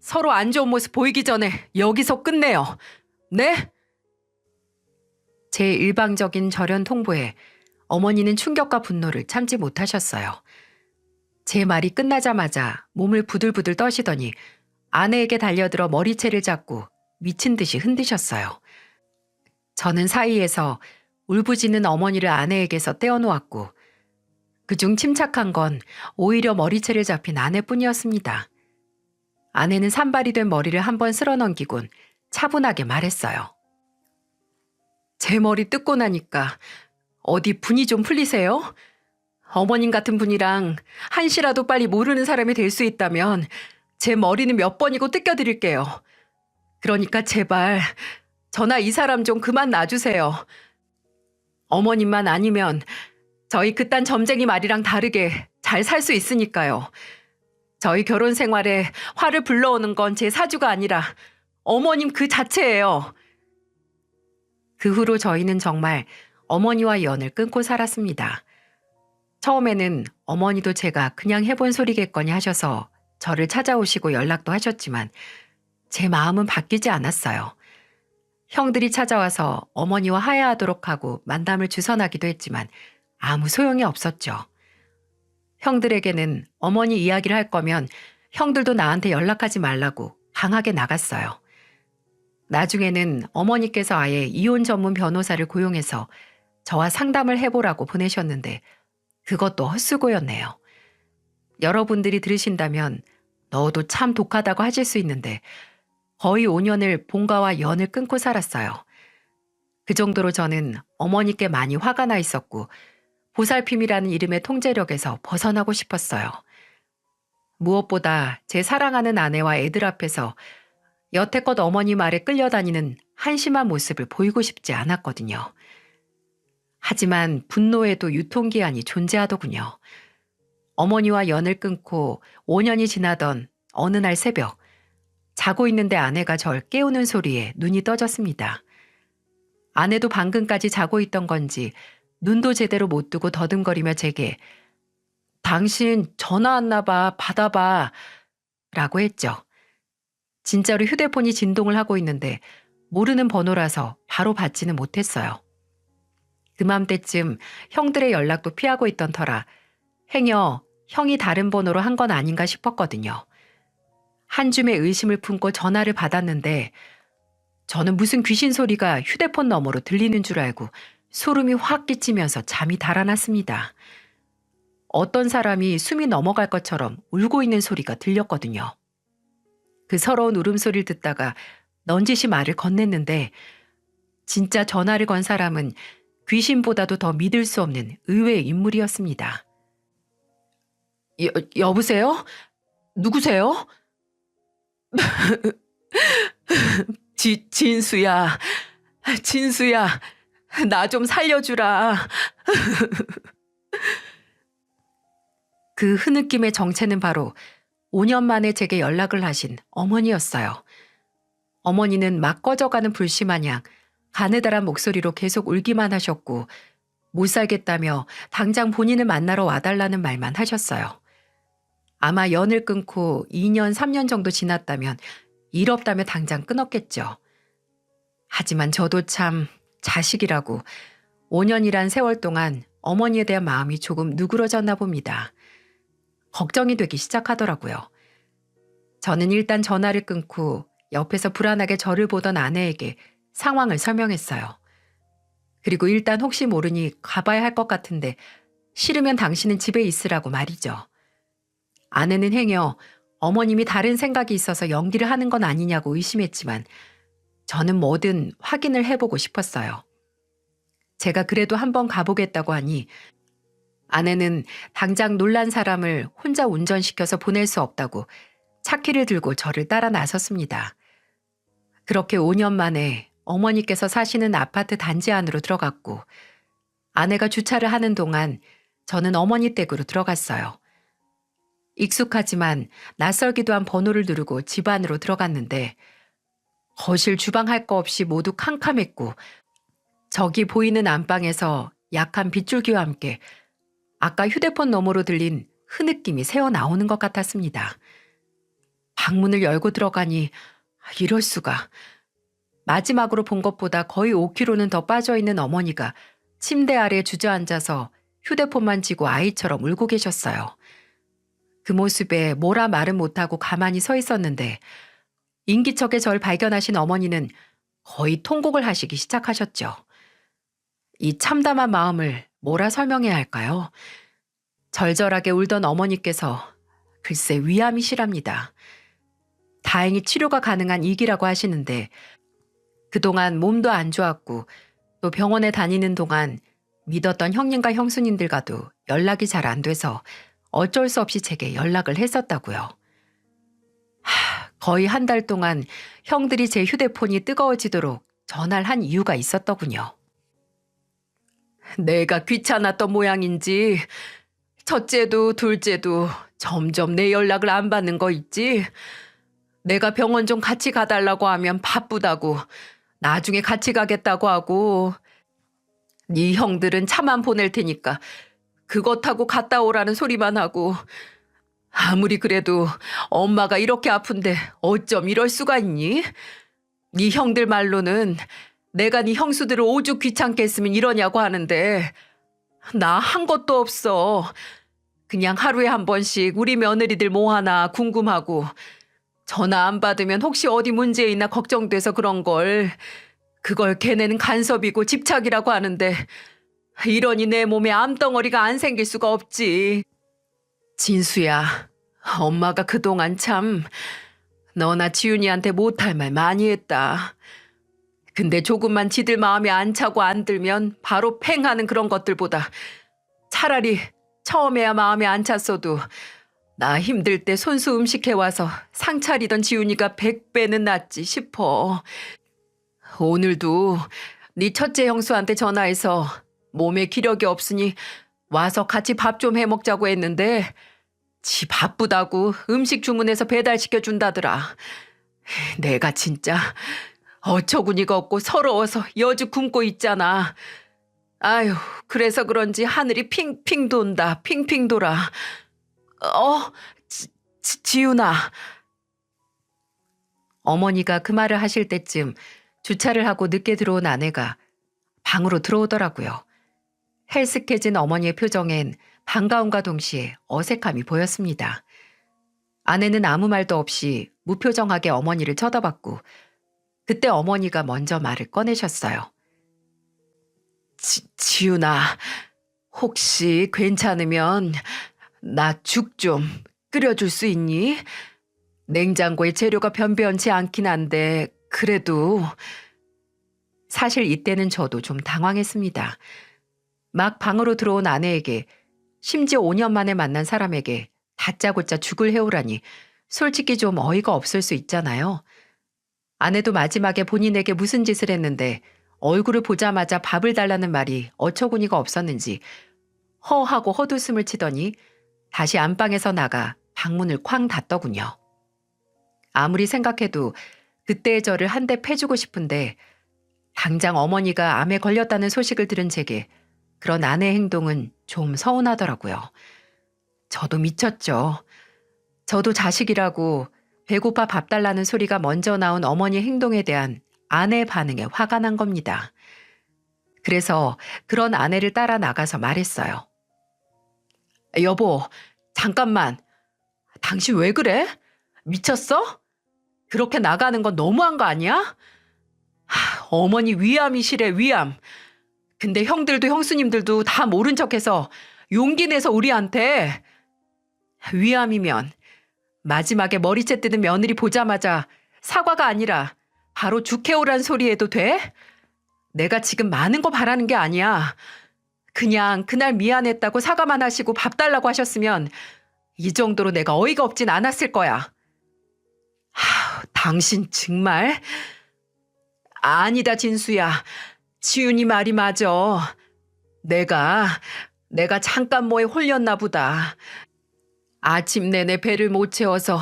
서로 안 좋은 모습 보이기 전에 여기서 끝내요. 네? 제 일방적인 절연 통보에 어머니는 충격과 분노를 참지 못하셨어요. 제 말이 끝나자마자 몸을 부들부들 떠시더니 아내에게 달려들어 머리채를 잡고 미친 듯이 흔드셨어요. 저는 사이에서 울부짖는 어머니를 아내에게서 떼어놓았고, 그중 침착한 건 오히려 머리채를 잡힌 아내뿐이었습니다. 아내는 산발이 된 머리를 한번 쓸어넘기곤 차분하게 말했어요. 제 머리 뜯고 나니까 어디 분이 좀 풀리세요? 어머님 같은 분이랑 한시라도 빨리 모르는 사람이 될 수 있다면 제 머리는 몇 번이고 뜯겨드릴게요. 그러니까 제발 저나 이 사람 좀 그만 놔주세요. 어머님만 아니면 저희 그딴 점쟁이 말이랑 다르게 잘 살 수 있으니까요. 저희 결혼 생활에 화를 불러오는 건 제 사주가 아니라 어머님 그 자체예요. 그 후로 저희는 정말 어머니와 연을 끊고 살았습니다. 처음에는 어머니도 제가 그냥 해본 소리겠거니 하셔서 저를 찾아오시고 연락도 하셨지만 제 마음은 바뀌지 않았어요. 형들이 찾아와서 어머니와 화해하도록 하고 만남을 주선하기도 했지만 아무 소용이 없었죠. 형들에게는 어머니 이야기를 할 거면 형들도 나한테 연락하지 말라고 강하게 나갔어요. 나중에는 어머니께서 아예 이혼 전문 변호사를 고용해서 저와 상담을 해보라고 보내셨는데 그것도 헛수고였네요. 여러분들이 들으신다면 너도 참 독하다고 하실 수 있는데 거의 5년을 본가와 연을 끊고 살았어요. 그 정도로 저는 어머니께 많이 화가 나 있었고 보살핌이라는 이름의 통제력에서 벗어나고 싶었어요. 무엇보다 제 사랑하는 아내와 애들 앞에서 여태껏 어머니 말에 끌려다니는 한심한 모습을 보이고 싶지 않았거든요. 하지만 분노에도 유통기한이 존재하더군요. 어머니와 연을 끊고 5년이 지나던 어느 날 새벽, 자고 있는데 아내가 절 깨우는 소리에 눈이 떠졌습니다. 아내도 방금까지 자고 있던 건지 눈도 제대로 못 뜨고 더듬거리며 제게 당신 전화 왔나 봐, 받아봐 라고 했죠. 진짜로 휴대폰이 진동을 하고 있는데 모르는 번호라서 바로 받지는 못했어요. 그맘때쯤 형들의 연락도 피하고 있던 터라 행여 형이 다른 번호로 한 건 아닌가 싶었거든요. 한 줌의 의심을 품고 전화를 받았는데 저는 무슨 귀신 소리가 휴대폰 너머로 들리는 줄 알고 소름이 확 끼치면서 잠이 달아났습니다. 어떤 사람이 숨이 넘어갈 것처럼 울고 있는 소리가 들렸거든요. 그 서러운 울음소리를 듣다가 넌지시 말을 건넸는데 진짜 전화를 건 사람은 귀신보다도 더 믿을 수 없는 의외의 인물이었습니다. 여보세요? 누구세요? 진수야, 나 좀 살려주라. 그 흐느낌의 정체는 바로 5년 만에 제게 연락을 하신 어머니였어요. 어머니는 막 꺼져가는 불씨마냥 가느다란 목소리로 계속 울기만 하셨고 못 살겠다며 당장 본인을 만나러 와달라는 말만 하셨어요. 아마 연을 끊고 2년, 3년 정도 지났다면 일 없다며 당장 끊었겠죠. 하지만 저도 참 자식이라고 5년이란 세월 동안 어머니에 대한 마음이 조금 누그러졌나 봅니다. 걱정이 되기 시작하더라고요. 저는 일단 전화를 끊고 옆에서 불안하게 저를 보던 아내에게 상황을 설명했어요. 그리고 일단 혹시 모르니 가봐야 할 것 같은데 싫으면 당신은 집에 있으라고 말이죠. 아내는 행여 어머님이 다른 생각이 있어서 연기를 하는 건 아니냐고 의심했지만 저는 뭐든 확인을 해보고 싶었어요. 제가 그래도 한번 가보겠다고 하니 아내는 당장 놀란 사람을 혼자 운전시켜서 보낼 수 없다고 차키를 들고 저를 따라 나섰습니다. 그렇게 5년 만에 어머니께서 사시는 아파트 단지 안으로 들어갔고 아내가 주차를 하는 동안 저는 어머니 댁으로 들어갔어요. 익숙하지만 낯설기도 한 번호를 누르고 집 안으로 들어갔는데 거실 주방 할 거 없이 모두 캄캄했고 저기 보이는 안방에서 약한 빗줄기와 함께 아까 휴대폰 너머로 들린 흐느낌이 새어나오는 것 같았습니다. 방문을 열고 들어가니 이럴 수가. 마지막으로 본 것보다 거의 5kg는 더 빠져있는 어머니가 침대 아래 주저앉아서 휴대폰만 쥐고 아이처럼 울고 계셨어요. 그 모습에 뭐라 말은 못하고 가만히 서 있었는데 인기척에 절 발견하신 어머니는 거의 통곡을 하시기 시작하셨죠. 이 참담한 마음을 뭐라 설명해야 할까요? 절절하게 울던 어머니께서 글쎄 위암이시랍니다. 다행히 치료가 가능한 이기라고 하시는데 그동안 몸도 안 좋았고 또 병원에 다니는 동안 믿었던 형님과 형수님들과도 연락이 잘 안 돼서 어쩔 수 없이 제게 연락을 했었다고요. 거의 한 달 동안 형들이 제 휴대폰이 뜨거워지도록 전화를 한 이유가 있었더군요. 내가 귀찮았던 모양인지 첫째도 둘째도 점점 내 연락을 안 받는 거 있지? 내가 병원 좀 같이 가달라고 하면 바쁘다고 나중에 같이 가겠다고 하고 네 형들은 차만 보낼 테니까 그거 타고 갔다 오라는 소리만 하고 아무리 그래도 엄마가 이렇게 아픈데 어쩜 이럴 수가 있니? 네 형들 말로는 내가 네 형수들을 오죽 귀찮게 했으면 이러냐고 하는데 나 한 것도 없어. 그냥 하루에 한 번씩 우리 며느리들 뭐 하나 궁금하고 전화 안 받으면 혹시 어디 문제 있나 걱정돼서 그런 걸. 그걸 걔네는 간섭이고 집착이라고 하는데 이러니 내 몸에 암덩어리가 안 생길 수가 없지. 진수야, 엄마가 그동안 참 너나 지훈이한테 못할 말 많이 했다. 근데 조금만 지들 마음에 안 차고 안 들면 바로 팽 하는 그런 것들보다 차라리 처음에야 마음에 안 찼어도 나 힘들 때 손수 음식 해와서 상 차리던 지훈이가 100배는 낫지 싶어. 오늘도 네 첫째 형수한테 전화해서 몸에 기력이 없으니 와서 같이 밥 좀 해먹자고 했는데 지 바쁘다고 음식 주문해서 배달시켜준다더라. 내가 진짜 어처구니가 없고 서러워서 여주 굶고 있잖아. 아유, 그래서 그런지 하늘이 핑핑 돈다. 핑핑 돌아. 지훈아. 어머니가 그 말을 하실 때쯤 주차를 하고 늦게 들어온 아내가 방으로 들어오더라고요. 헬스케진 어머니의 표정엔 반가움과 동시에 어색함이 보였습니다. 아내는 아무 말도 없이 무표정하게 어머니를 쳐다봤고 그때 어머니가 먼저 말을 꺼내셨어요. 지훈아, 혹시 괜찮으면 나 죽 좀 끓여줄 수 있니? 냉장고에 재료가 변변치 않긴 한데 그래도. 사실 이때는 저도 좀 당황했습니다. 막 방으로 들어온 아내에게 심지어 5년 만에 만난 사람에게 다짜고짜 죽을 해오라니 솔직히 좀 어이가 없을 수 있잖아요. 아내도 마지막에 본인에게 무슨 짓을 했는데 얼굴을 보자마자 밥을 달라는 말이 어처구니가 없었는지 허하고 헛웃음을 치더니 다시 안방에서 나가 방문을 쾅 닫더군요. 아무리 생각해도 그때의 저를 한 대 패주고 싶은데 당장 어머니가 암에 걸렸다는 소식을 들은 제게 그런 아내의 행동은 좀 서운하더라고요. 저도 미쳤죠. 저도 자식이라고 배고파 밥 달라는 소리가 먼저 나온 어머니 행동에 대한 아내의 반응에 화가 난 겁니다. 그래서 그런 아내를 따라 나가서 말했어요. 여보, 잠깐만. 당신 왜 그래? 미쳤어? 그렇게 나가는 건 너무한 거 아니야? 어머니 위암이시래, 위암. 근데 형들도 형수님들도 다 모른 척해서 용기 내서 우리한테 위암이면 마지막에 머리채 뜯은 며느리 보자마자 사과가 아니라 바로 죽해오란 소리 해도 돼? 내가 지금 많은 거 바라는 게 아니야. 그냥 그날 미안했다고 사과만 하시고 밥 달라고 하셨으면 이 정도로 내가 어이가 없진 않았을 거야. 당신 정말? 아니다, 진수야. 지윤이 말이 맞아. 내가 잠깐 뭐에 홀렸나 보다. 아침 내내 배를 못 채워서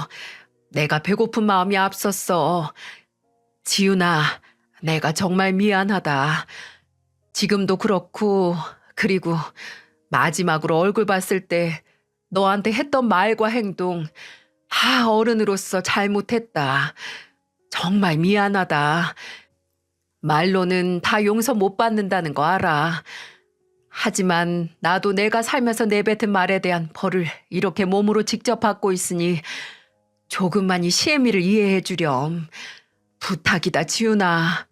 내가 배고픈 마음이 앞섰어. 지윤아, 내가 정말 미안하다. 지금도 그렇고, 그리고 마지막으로 얼굴 봤을 때 너한테 했던 말과 행동, 어른으로서 잘못했다. 정말 미안하다. 말로는 다 용서 못 받는다는 거 알아. 하지만 나도 내가 살면서 내뱉은 말에 대한 벌을 이렇게 몸으로 직접 받고 있으니 조금만 이 시애미를 이해해 주렴. 부탁이다, 지훈아.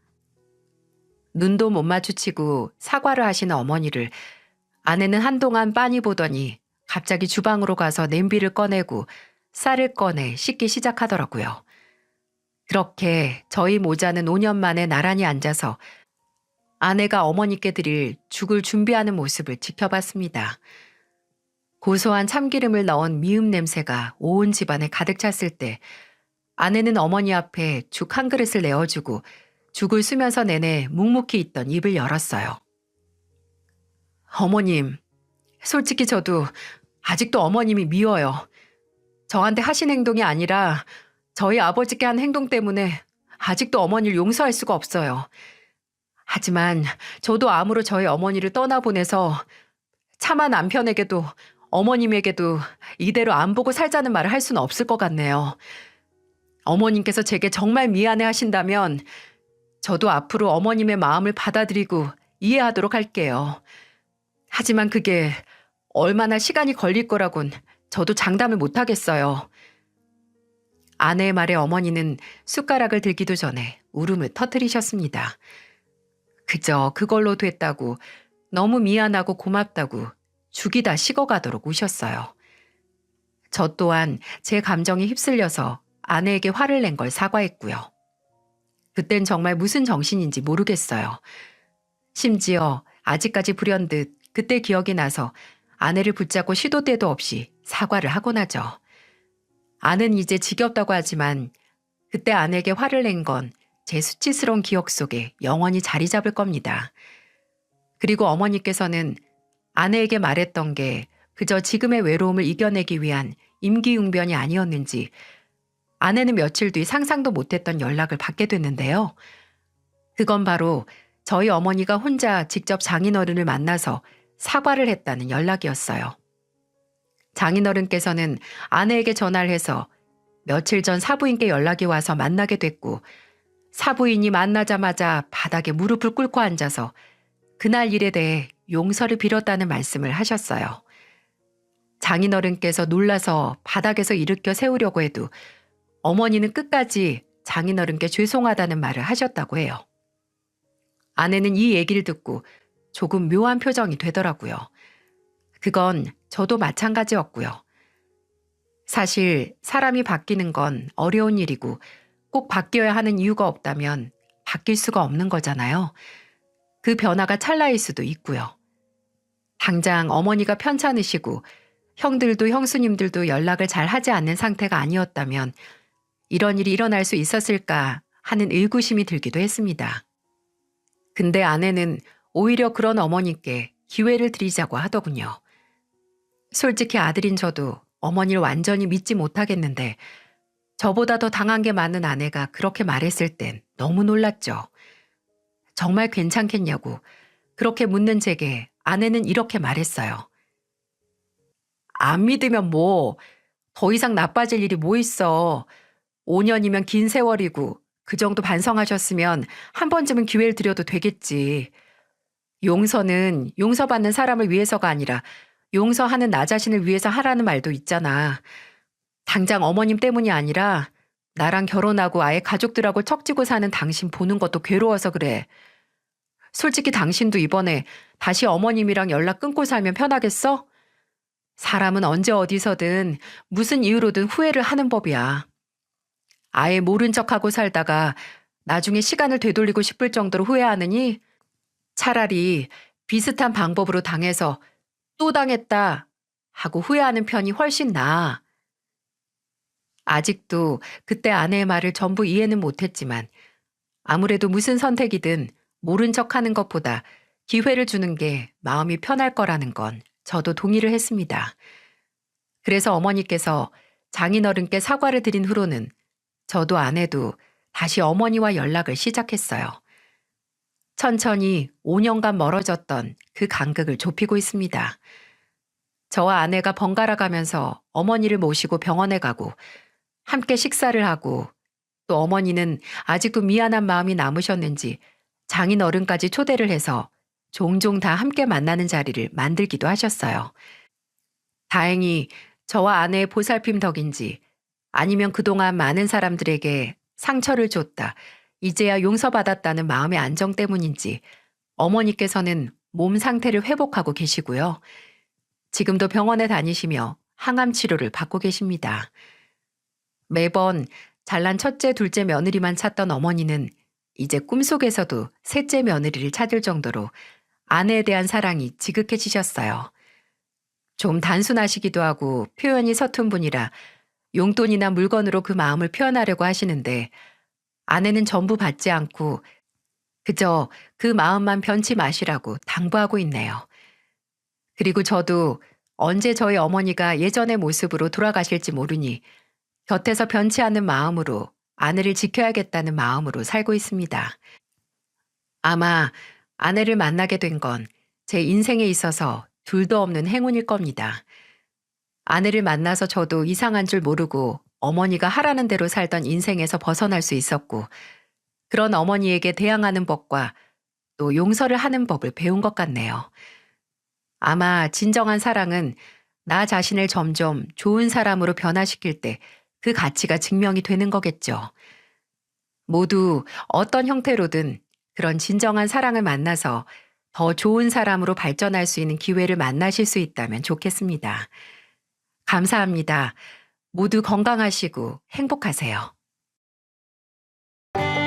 눈도 못 마주치고 사과를 하시는 어머니를 아내는 한동안 빤히 보더니 갑자기 주방으로 가서 냄비를 꺼내고 쌀을 꺼내 씻기 시작하더라고요. 그렇게 저희 모자는 5년 만에 나란히 앉아서 아내가 어머니께 드릴 죽을 준비하는 모습을 지켜봤습니다. 고소한 참기름을 넣은 미음 냄새가 온 집안에 가득 찼을 때 아내는 어머니 앞에 죽 한 그릇을 내어주고 죽을 쓰면서 내내 묵묵히 있던 입을 열었어요. 어머님, 솔직히 저도 아직도 어머님이 미워요. 저한테 하신 행동이 아니라 저희 아버지께 한 행동 때문에 아직도 어머니를 용서할 수가 없어요. 하지만 저도 암으로 저희 어머니를 떠나보내서 차마 남편에게도 어머님에게도 이대로 안 보고 살자는 말을 할 수는 없을 것 같네요. 어머님께서 제게 정말 미안해 하신다면 저도 앞으로 어머님의 마음을 받아들이고 이해하도록 할게요. 하지만 그게 얼마나 시간이 걸릴 거라곤 저도 장담을 못 하겠어요. 아내의 말에 어머니는 숟가락을 들기도 전에 울음을 터뜨리셨습니다. 그저 그걸로 됐다고 너무 미안하고 고맙다고 죽이 다 식어가도록 우셨어요. 저 또한 제 감정에 휩쓸려서 아내에게 화를 낸 걸 사과했고요. 그땐 정말 무슨 정신인지 모르겠어요. 심지어 아직까지 불현듯 그때 기억이 나서 아내를 붙잡고 시도 때도 없이 사과를 하곤 하죠. 아는 이제 지겹다고 하지만 그때 아내에게 화를 낸 건 제 수치스러운 기억 속에 영원히 자리 잡을 겁니다. 그리고 어머니께서는 아내에게 말했던 게 그저 지금의 외로움을 이겨내기 위한 임기응변이 아니었는지 아내는 며칠 뒤 상상도 못했던 연락을 받게 됐는데요. 그건 바로 저희 어머니가 혼자 직접 장인어른을 만나서 사과를 했다는 연락이었어요. 장인어른께서는 아내에게 전화를 해서 며칠 전 사부인께 연락이 와서 만나게 됐고 사부인이 만나자마자 바닥에 무릎을 꿇고 앉아서 그날 일에 대해 용서를 빌었다는 말씀을 하셨어요. 장인어른께서 놀라서 바닥에서 일으켜 세우려고 해도 어머니는 끝까지 장인어른께 죄송하다는 말을 하셨다고 해요. 아내는 이 얘기를 듣고 조금 묘한 표정이 되더라고요. 그건 저도 마찬가지였고요. 사실 사람이 바뀌는 건 어려운 일이고 꼭 바뀌어야 하는 이유가 없다면 바뀔 수가 없는 거잖아요. 그 변화가 찰나일 수도 있고요. 당장 어머니가 편찮으시고 형들도 형수님들도 연락을 잘 하지 않는 상태가 아니었다면 이런 일이 일어날 수 있었을까 하는 의구심이 들기도 했습니다. 근데 아내는 오히려 그런 어머니께 기회를 드리자고 하더군요. 솔직히 아들인 저도 어머니를 완전히 믿지 못하겠는데 저보다 더 당한 게 많은 아내가 그렇게 말했을 땐 너무 놀랐죠. 정말 괜찮겠냐고 그렇게 묻는 제게 아내는 이렇게 말했어요. 안 믿으면 뭐 더 이상 나빠질 일이 뭐 있어. 5년이면 긴 세월이고 그 정도 반성하셨으면 한 번쯤은 기회를 드려도 되겠지. 용서는 용서받는 사람을 위해서가 아니라 용서하는 나 자신을 위해서 하라는 말도 있잖아. 당장 어머님 때문이 아니라 나랑 결혼하고 아예 가족들하고 척지고 사는 당신 보는 것도 괴로워서 그래. 솔직히 당신도 이번에 다시 어머님이랑 연락 끊고 살면 편하겠어? 사람은 언제 어디서든 무슨 이유로든 후회를 하는 법이야. 아예 모른 척하고 살다가 나중에 시간을 되돌리고 싶을 정도로 후회하느니 차라리 비슷한 방법으로 당해서 또 당했다 하고 후회하는 편이 훨씬 나아. 아직도 그때 아내의 말을 전부 이해는 못했지만 아무래도 무슨 선택이든 모른 척하는 것보다 기회를 주는 게 마음이 편할 거라는 건 저도 동의를 했습니다. 그래서 어머니께서 장인어른께 사과를 드린 후로는 저도 아내도 다시 어머니와 연락을 시작했어요. 천천히 5년간 멀어졌던 그 간극을 좁히고 있습니다. 저와 아내가 번갈아 가면서 어머니를 모시고 병원에 가고 함께 식사를 하고 또 어머니는 아직도 미안한 마음이 남으셨는지 장인어른까지 초대를 해서 종종 다 함께 만나는 자리를 만들기도 하셨어요. 다행히 저와 아내의 보살핌 덕인지 아니면 그동안 많은 사람들에게 상처를 줬다, 이제야 용서받았다는 마음의 안정 때문인지 어머니께서는 몸 상태를 회복하고 계시고요. 지금도 병원에 다니시며 항암 치료를 받고 계십니다. 매번 잘난 첫째, 둘째 며느리만 찾던 어머니는 이제 꿈속에서도 셋째 며느리를 찾을 정도로 아내에 대한 사랑이 지극해지셨어요. 좀 단순하시기도 하고 표현이 서툰 분이라 용돈이나 물건으로 그 마음을 표현하려고 하시는데 아내는 전부 받지 않고 그저 그 마음만 변치 마시라고 당부하고 있네요. 그리고 저도 언제 저희 어머니가 예전의 모습으로 돌아가실지 모르니 곁에서 변치 않는 마음으로 아내를 지켜야겠다는 마음으로 살고 있습니다. 아마 아내를 만나게 된 건 제 인생에 있어서 둘도 없는 행운일 겁니다. 아내를 만나서 저도 이상한 줄 모르고 어머니가 하라는 대로 살던 인생에서 벗어날 수 있었고 그런 어머니에게 대항하는 법과 또 용서를 하는 법을 배운 것 같네요. 아마 진정한 사랑은 나 자신을 점점 좋은 사람으로 변화시킬 때 그 가치가 증명이 되는 거겠죠. 모두 어떤 형태로든 그런 진정한 사랑을 만나서 더 좋은 사람으로 발전할 수 있는 기회를 만나실 수 있다면 좋겠습니다. 감사합니다. 모두 건강하시고 행복하세요.